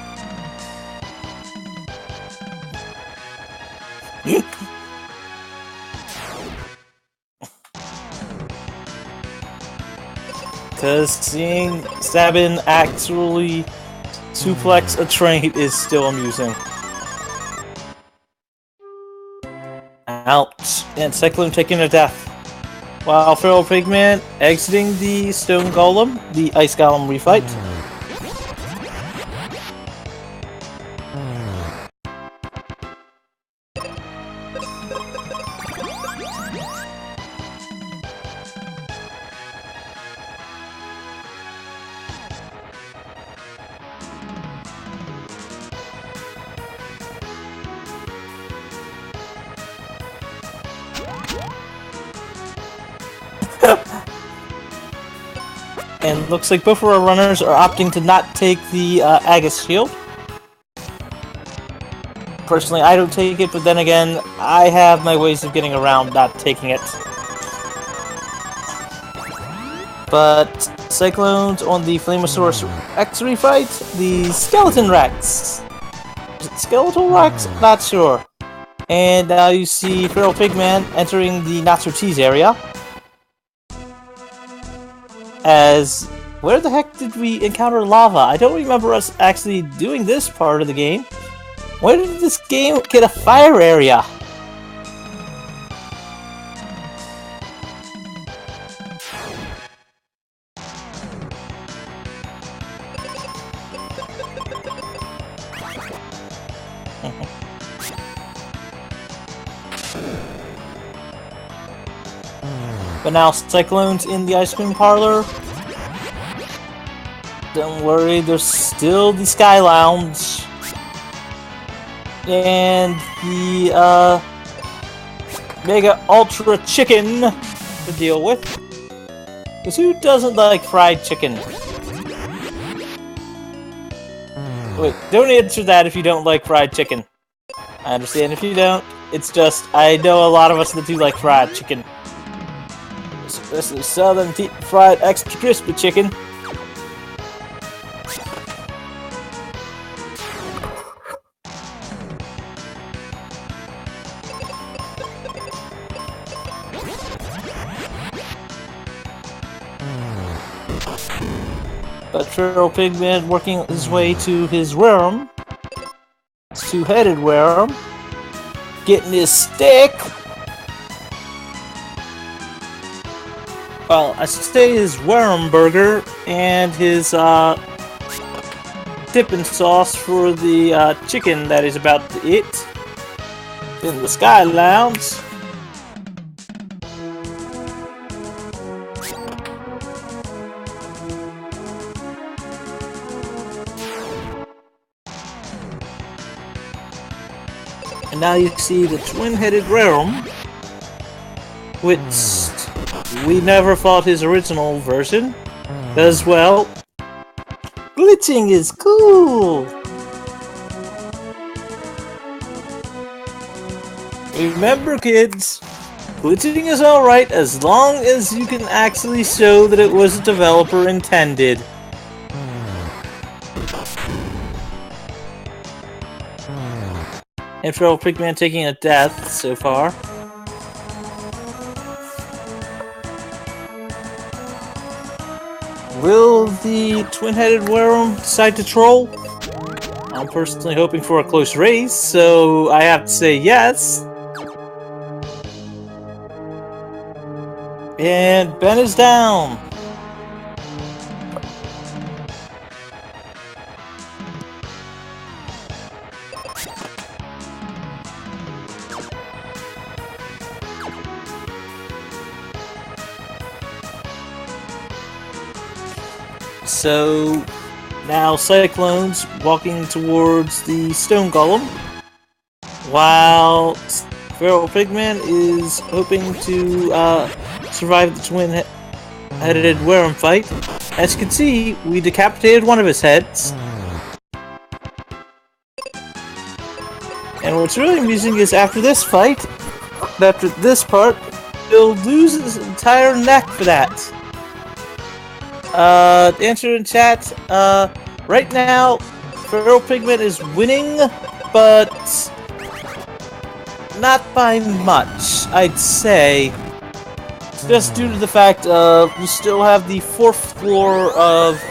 Because seeing Sabin actually suplex a train is still amusing. Ouch. And Cyclone taking a death. While FeralPigman exiting the Stone Golem, the Ice Golem refight. And looks like both of our runners are opting to not take the Agus shield. Personally, I don't take it, but then again, I have my ways of getting around not taking it. But Cyclone's on the Flamosaurus Rex refight, the Skeleton Rex. Is it Skeletal Rex? Not sure. And now you see FeralPigMan entering the not-so-tease area. As... where the heck did we encounter lava? I don't remember us actually doing this part of the game. Where did this game get a fire area? But now Cyclone's in the ice cream parlor. Don't worry, there's still the Sky Lounge. And the Mega Ultra Chicken to deal with. Because who doesn't like fried chicken? Wait, don't answer that if you don't like fried chicken. I understand if you don't. It's just, I know a lot of us that do like fried chicken. Especially Southern fried extra crispy chicken. But FeralPigman working his way to his worm. His two-headed worm. Getting his stick. Well, I should say his worm burger and his dipping sauce for the chicken that he's about to eat in the Sky Lounge. And now you see the twin-headed realm, which we never fought his original version, as well. Glitching is cool! Remember, kids, glitching is alright as long as you can actually show that it was a developer intended. And FeralPigman taking a death so far. Will the twin-headed worm decide to troll? I'm personally hoping for a close race, so I have to say yes. And Ben is down. So now Cyclone's walking towards the stone golem, while FeralPigman is hoping to survive the twin-headed worm fight. As you can see, we decapitated one of his heads. And what's really amusing is after this fight, after this part, he'll lose his entire neck for that. Answer in chat, right now, FeralPigman is winning, but not by much, I'd say. Just due to the fact, we still have the 4th floor of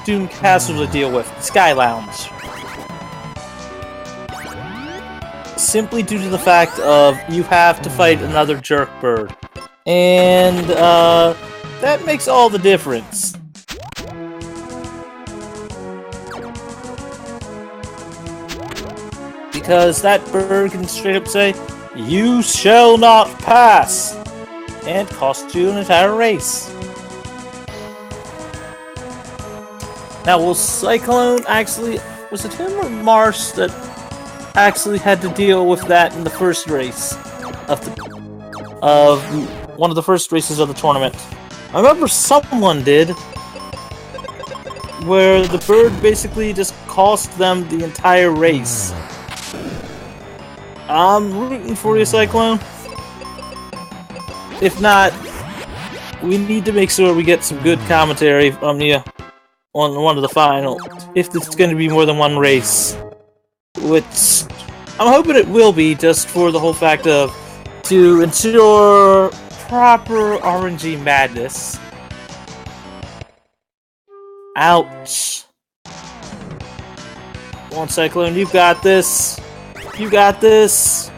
Doom Castle to deal with, the Sky Lounge. Simply due to the fact of, you have to fight another jerk bird. And, that makes all the difference. Because that bird can straight up say, "You shall not pass!" and cost you an entire race. Now, will Cyclone actually... was it him or Marsh that actually had to deal with that in the first race of one of the first races of the tournament? I remember someone did, where the bird basically just cost them the entire race. I'm rooting for you, Cyclone. If not, we need to make sure we get some good commentary from you on one of the finals. If it's going to be more than one race. Which, I'm hoping it will be, just for the whole fact of to ensure proper RNG madness. Ouch. Come on, Cyclone, you've got this. You got this.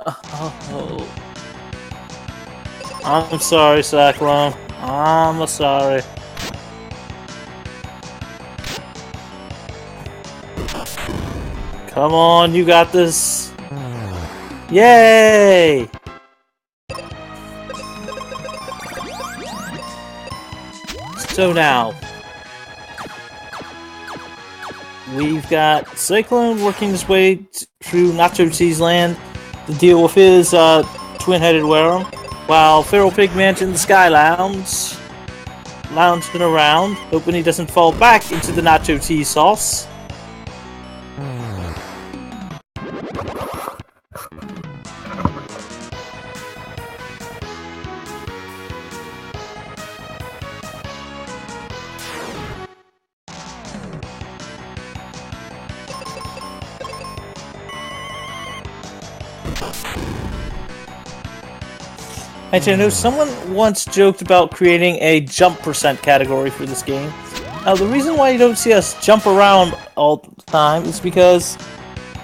Oh. I'm sorry, Cyclone. I'm sorry. Come on, you got this. Yay! So now, we've got Cyclone working his way through Nacho Cheese Land to deal with his twin-headed worm, while FeralPigMan in the Sky Lounge, lounging around, hoping he doesn't fall back into the nacho cheese sauce. Actually, I know someone once joked about creating a jump percent category for this game. Now, the reason why you don't see us jump around all the time is because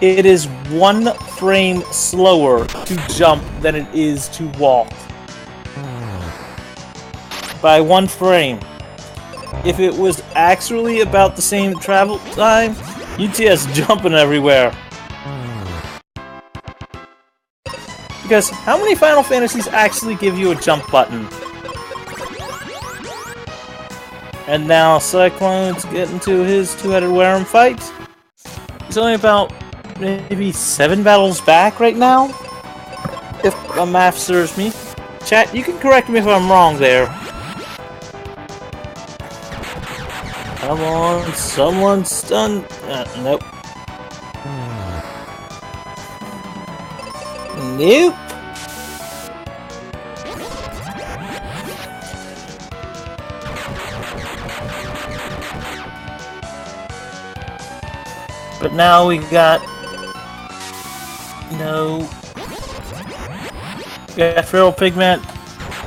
it is 1 frame slower to jump than it is to walk. By 1 frame. If it was actually about the same travel time, you'd see us jumping everywhere. Because how many Final Fantasies actually give you a jump button? And now Cyclone's getting to his two-headed worm fight. He's only about maybe 7 battles back right now, if my math serves me. Chat, you can correct me if I'm wrong there. Come on, someone's done. Nope. Nope. But now we got FeralPigman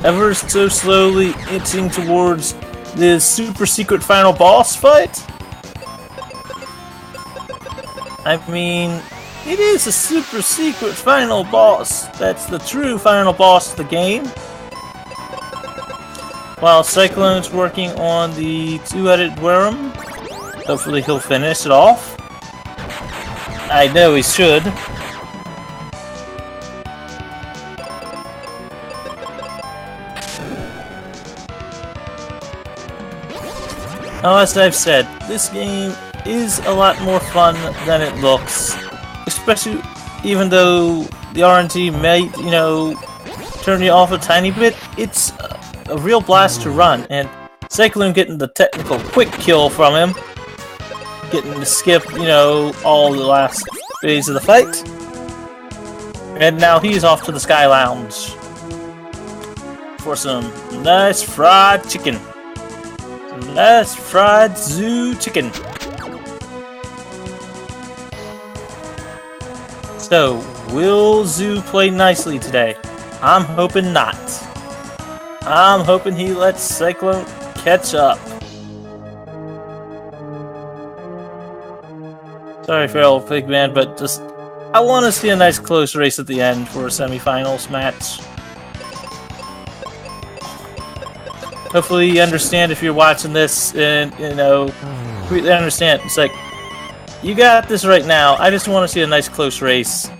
ever so slowly inching towards the super secret final boss fight. I mean, it is a super secret final boss. That's the true final boss of the game. While Cyclone's working on the two-headed worm, hopefully he'll finish it off. I know he should. Now, as I've said, this game is a lot more fun than it looks. Especially even though the RNG may, turn you off a tiny bit, it's a real blast to run. And Cyclone getting the technical quick kill from him, getting to skip, all the last phase of the fight. And now he's off to the Sky Lounge for some nice fried chicken. Some nice fried zoo chicken. So, will Zoo play nicely today? I'm hoping not. I'm hoping he lets Cyclone catch up. Sorry, FeralPigMan, but I want to see a nice close race at the end for a semifinals match. Hopefully you understand if you're watching this and, completely understand. It's like, you got this right now. I just want to see a nice close race.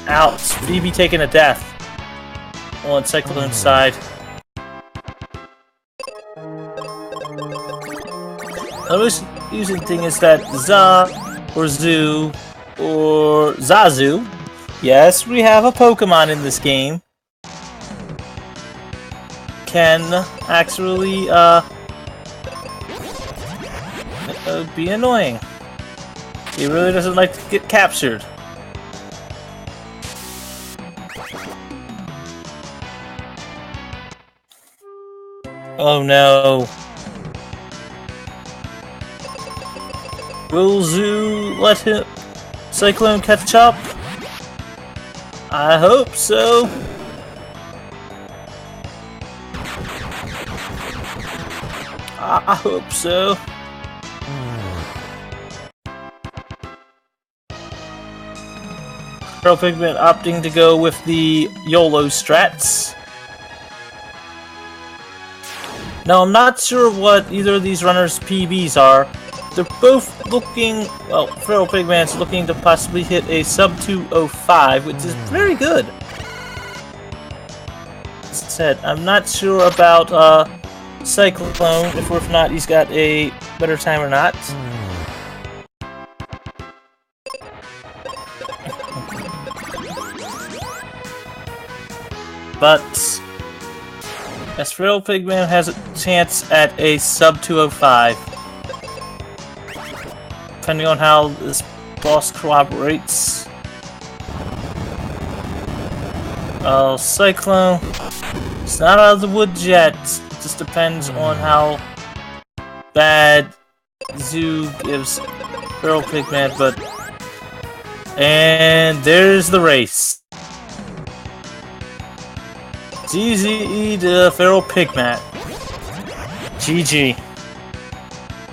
Ouch. Phoebe taking a death on Cyclone's side. The most using thing is that or Zoo or Zazu. Yes, we have a Pokemon in this game. Can actually be annoying. He really doesn't like to get captured. Oh no. Will Zoo let him Cyclone catch up? I hope so. I hope so. FeralPigman opting to go with the YOLO strats. Now, I'm not sure what either of these runners' PBs are. They're both looking, well, FeralPigman's looking to possibly hit a sub 205, which is very good. As I said, I'm not sure about Cyclone, if not he's got a better time or not. But as FeralPigman has a chance at a sub 205. Depending on how this boss cooperates. Cyclone, it's not out of the woods yet. It just depends on how bad Zoo gives FeralPigman, but... And there's the race. GG to FeralPigman. GG.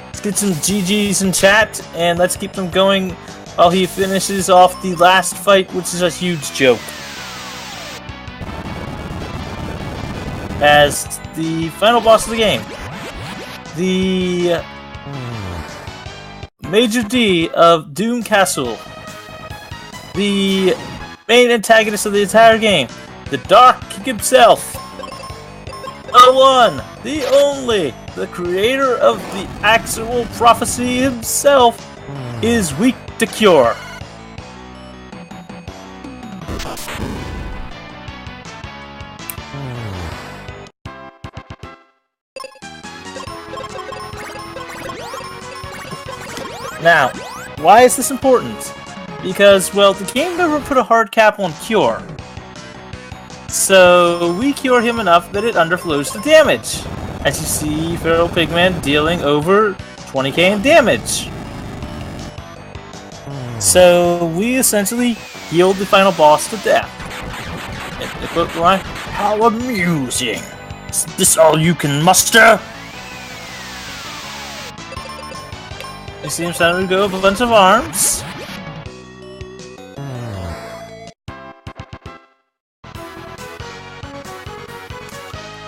Let's get some GGs in chat, and let's keep them going while he finishes off the last fight, which is a huge joke. As the final boss of the game, the Major D of Doom Castle, the main antagonist of the entire game, the Dark King himself, the one, the only, the creator of the actual prophecy himself, is weak to cure. Now, why is this important? Because, well, the game never put a hard cap on cure. So, we cure him enough that it underflows the damage. As you see, FeralPigman dealing over 20k in damage. So, we essentially healed the final boss to death. And the quote line, "How amusing! Is this all you can muster?" You see him starting to go with a bunch of arms.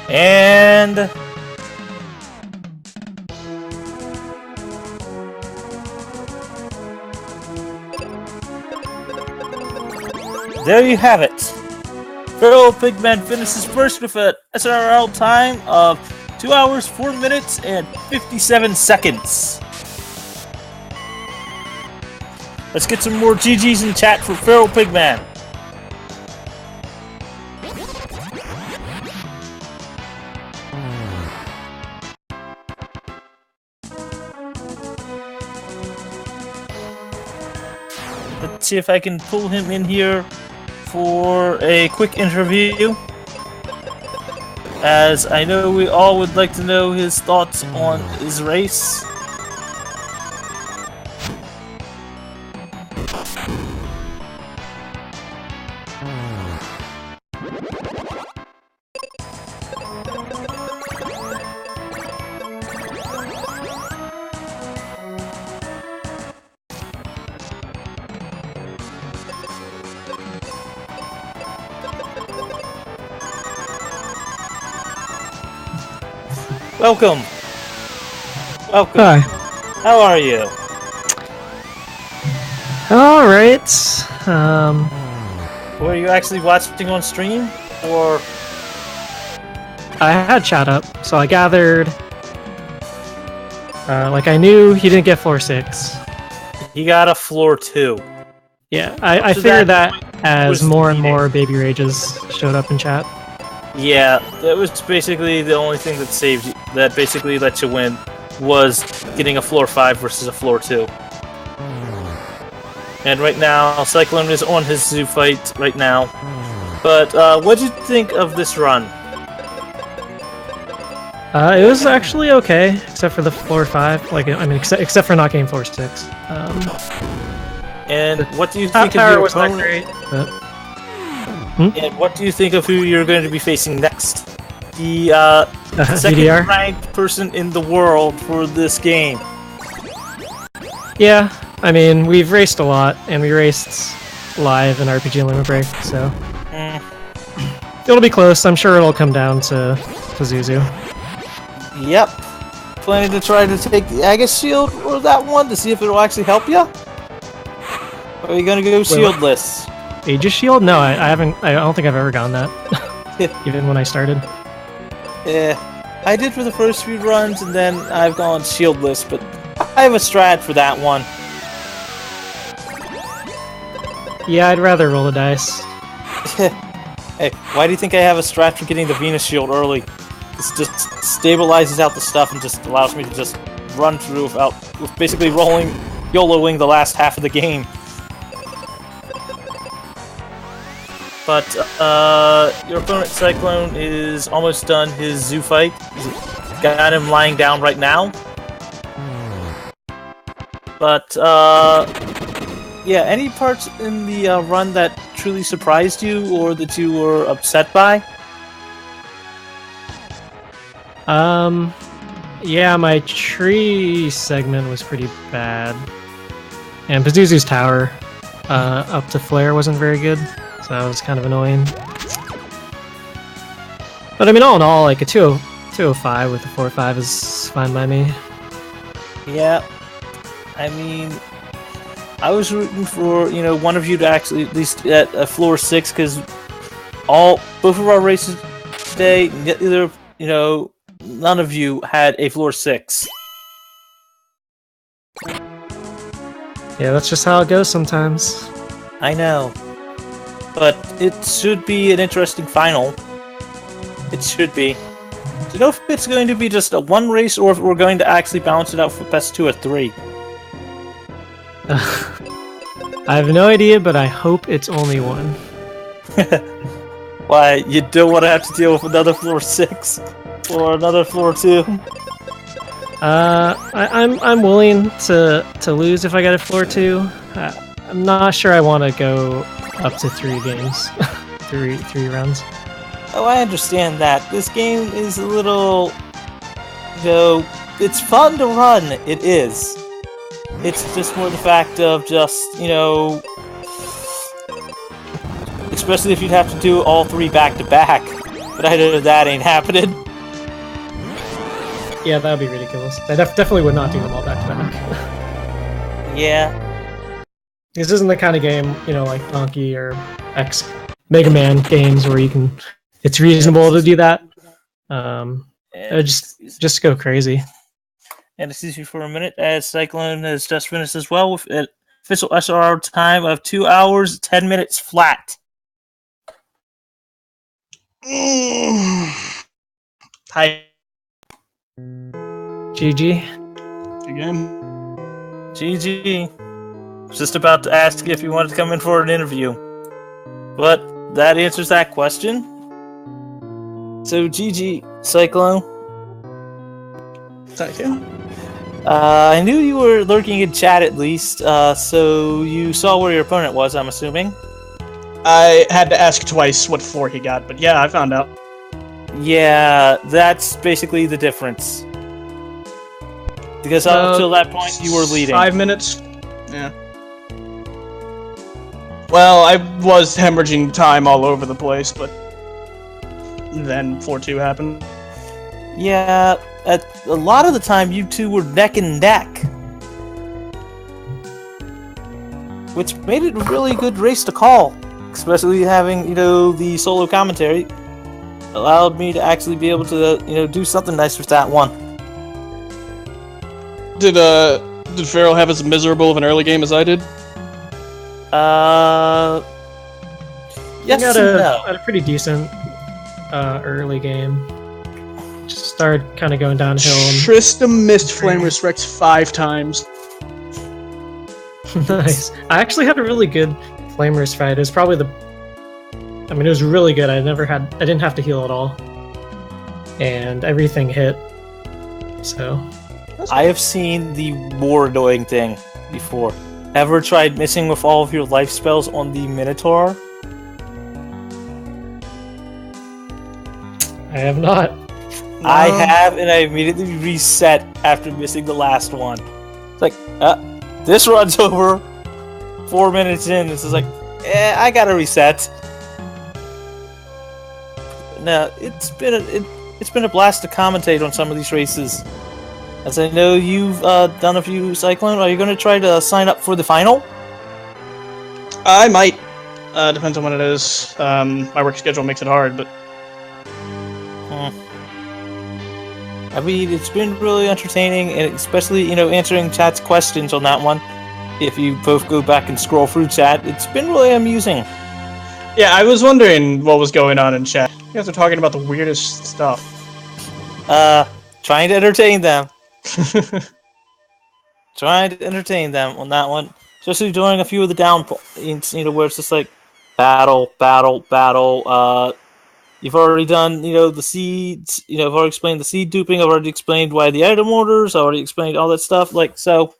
And there you have it. FeralPigman finishes first with an SRL time of 2 hours, 4 minutes, and 57 seconds. Let's get some more GGs in chat for FeralPigman. Let's see if I can pull him in here for a quick interview. As I know we all would like to know his thoughts on his race. Welcome. Welcome. Hi. How are you? All right. Were you actually watching on stream, or? I had chat up, so I gathered. Like I knew he didn't get floor 6. He got a floor 2. Yeah, I figured that as more and more baby rages showed up in chat. Yeah, that was basically the only thing that saved you, that basically let you win, was getting a floor 5 versus a floor 2. And right now, Cyclone is on his zoo fight right now. But what did you think of this run? It was actually okay, except for the floor 5. Like, I mean, except for not getting floor 6. And what do you think of your opponent? And what do you think of who you're going to be facing next? The second ranked person in the world for this game. Yeah, I mean, we've raced a lot, and we raced live in RPG Limit Break, so it'll be close. I'm sure it'll come down to Zuzu. Yep. Planning to try to take the Aegis Shield or that one to see if it'll actually help you? Or are you gonna go shieldless? Aegis Shield? No, I haven't. I don't think I've ever gotten that. Even when I started. Yeah, I did for the first few runs, and then I've gone shieldless, but I have a strat for that one. Yeah, I'd rather roll the dice. Hey, why do you think I have a strat for getting the Venus Shield early? This just stabilizes out the stuff and just allows me to just run through with basically YOLOing the last half of the game. But your opponent Cyclone is almost done his zoo fight. Got him lying down right now. But yeah, any parts in the run that truly surprised you or that you were upset by? Yeah, my tree segment was pretty bad. And Pazuzu's tower up to flare wasn't very good, so that was kind of annoying. But I mean, all in all, like a 205 with a 4-5 is fine by me. Yeah, I mean, I was rooting for, one of you to actually at least get a floor 6, because both of our races today, none of you had a floor 6. Yeah, that's just how it goes sometimes. I know. But it should be an interesting final. It should be. Do you know if it's going to be just a 1 race, or if we're going to actually balance it out for best 2 or 3? I have no idea, but I hope it's only 1. Why, you don't want to have to deal with another floor 6? Or another floor 2? I'm willing to lose if I get a floor 2. I'm not sure I want to go up to 3 games, three rounds. Oh, I understand that. This game is a little, it's fun to run. It is. It's just more the fact of just, especially if you'd have to do all 3 back to back. But I know that ain't happening. Yeah, that would be ridiculous. I definitely would not do them all back to back. Yeah. This isn't the kind of game, like Donkey or X Mega Man games where it's reasonable to do that. Just go crazy. And excuse me for a minute, as Cyclone has just finished as well with an official SRR time of 2 hours, 10 minutes flat. Hi. GG. Again. GG. Just about to ask if you wanted to come in for an interview. But that answers that question. So GG, Cyclone. Thank you. I knew you were lurking in chat at least, so you saw where your opponent was, I'm assuming. I had to ask twice what floor he got, but yeah, I found out. Yeah, that's basically the difference. Because up until that point, you were leading. 5 minutes? Yeah. Well, I was hemorrhaging time all over the place, but then floor 2 happened. Yeah, a lot of the time you two were neck and neck. Which made it a really good race to call. Especially having, the solo commentary. Allowed me to actually be able to, do something nice with that one. Did Feral have as miserable of an early game as I did? Yes I and no. had a pretty decent early game. Just started kind of going downhill. Trista missed Flame Resurrects 5 times. Nice. I actually had a really good Flamers fight. It was probably it was really good. I didn't have to heal at all. and everything hit. So I have seen the more annoying thing before. Ever tried missing with all of your life spells on the Minotaur? I have not. I have, and I immediately reset after missing the last one. It's like, this runs over 4 minutes in. This is like, I gotta reset. No, it's been a blast to commentate on some of these races. As I know you've done a few Cyclone. Are you going to try to sign up for the final? I might. Depends on when it is. My work schedule makes it hard, but... I mean, it's been really entertaining, and especially, answering chat's questions on that one. If you both go back and scroll through chat, it's been really amusing. Yeah, I was wondering what was going on in chat. You guys are talking about the weirdest stuff. Trying to entertain them. Trying to entertain them on that one. Especially during a few of the down points, where it's just like, battle. You've already done, the seeds. I've already explained the seed duping. I've already explained why the item orders. I've already explained all that stuff. So.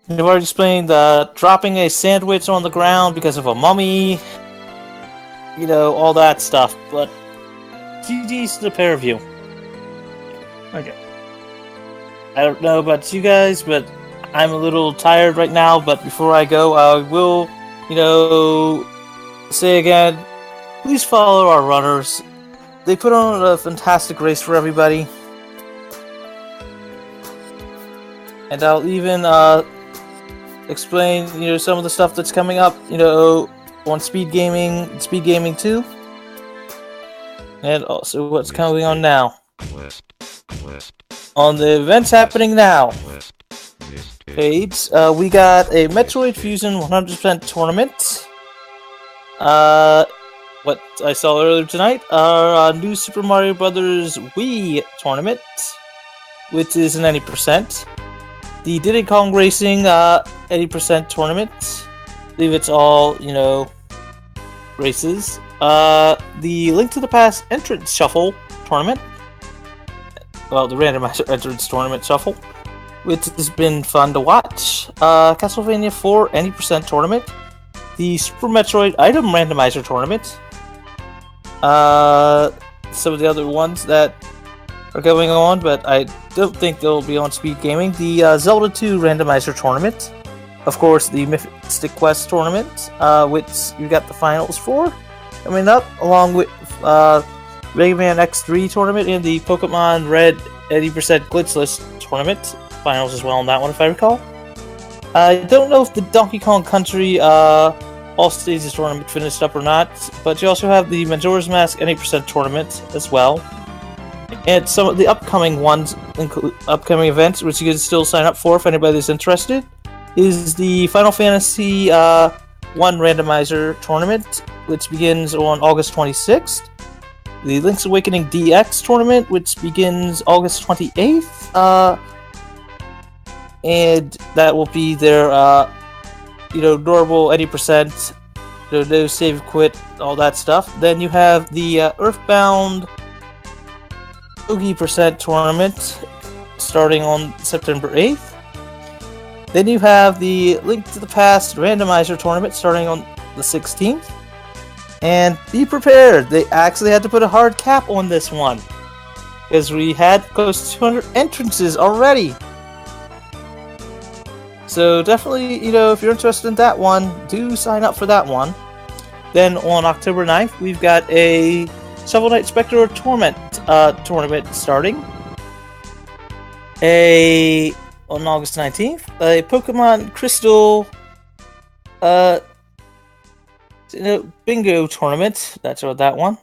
I've already explained dropping a sandwich on the ground because of a mummy. All that stuff. But GG's to the pair of you. Okay. I don't know about you guys, but I'm a little tired right now. But before I go, I will... say again, please follow our runners. They put on a fantastic race for everybody. And I'll even explain, some of the stuff that's coming up, on Speed Gaming 2. And also what's coming on now. On the events happening now page, we got a Metroid Fusion 100% tournament. What I saw earlier tonight, our new Super Mario Brothers Wii tournament, which is an 80%. The Diddy Kong Racing 80% tournament. I believe it's all, races. The Link to the Past Entrance Shuffle tournament. Well, the Randomizer Entrance Tournament Shuffle, which has been fun to watch. Castlevania 4 80% tournament. The Super Metroid Item Randomizer tournament. Some of the other ones that are going on, but I don't think they'll be on Speed Gaming. The Zelda 2 Randomizer tournament. Of course, the Mystic Quest tournament, which you got the finals for coming up, along with Mega Man X3 tournament and the Pokemon Red 80% Glitchless tournament. Finals as well on that one, if I recall. I don't know if the Donkey Kong Country All Stages tournament finished up or not, but you also have the Majora's Mask 80% tournament as well. And some of the upcoming ones, upcoming events, which you can still sign up for if anybody's interested, is the Final Fantasy 1 Randomizer tournament, which begins on August 26th. The Link's Awakening DX tournament, which begins August 28th. And that will be their, normal 80%, no save quit, all that stuff. Then you have the Earthbound 80% tournament starting on September 8th. Then you have the Link to the Past Randomizer tournament starting on the 16th. And be prepared, they actually had to put a hard cap on this one, because we had close to 200 entrances already. So definitely, if you're interested in that one, do sign up for that one. Then on October 9th, we've got a Shovel Knight Spectre tournament starting. On August 19th, a Pokemon Crystal bingo tournament. That's about that one.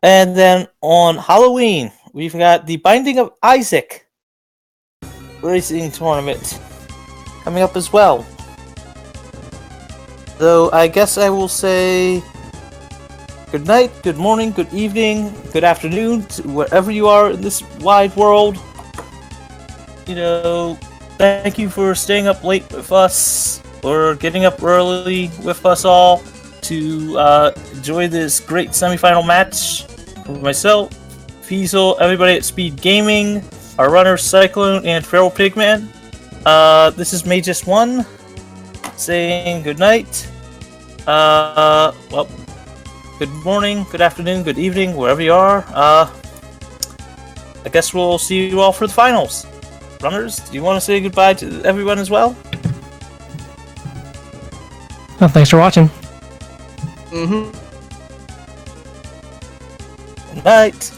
And then on Halloween, we've got the Binding of Isaac racing tournament coming up as well. So I guess I will say good night, good morning, good evening, good afternoon to wherever you are in this wide world. Thank you for staying up late with us, or getting up early with us all to enjoy this great semifinal match for myself, Fiesel, everybody at Speed Gaming, our runners Cyclone and FeralPigMan. This is Magus1 saying good night. Well, good morning, good afternoon, good evening, wherever you are. I guess we'll see you all for the finals. Runners, do you want to say goodbye to everyone as well? Well, thanks for watching. Mm-hmm. Good night.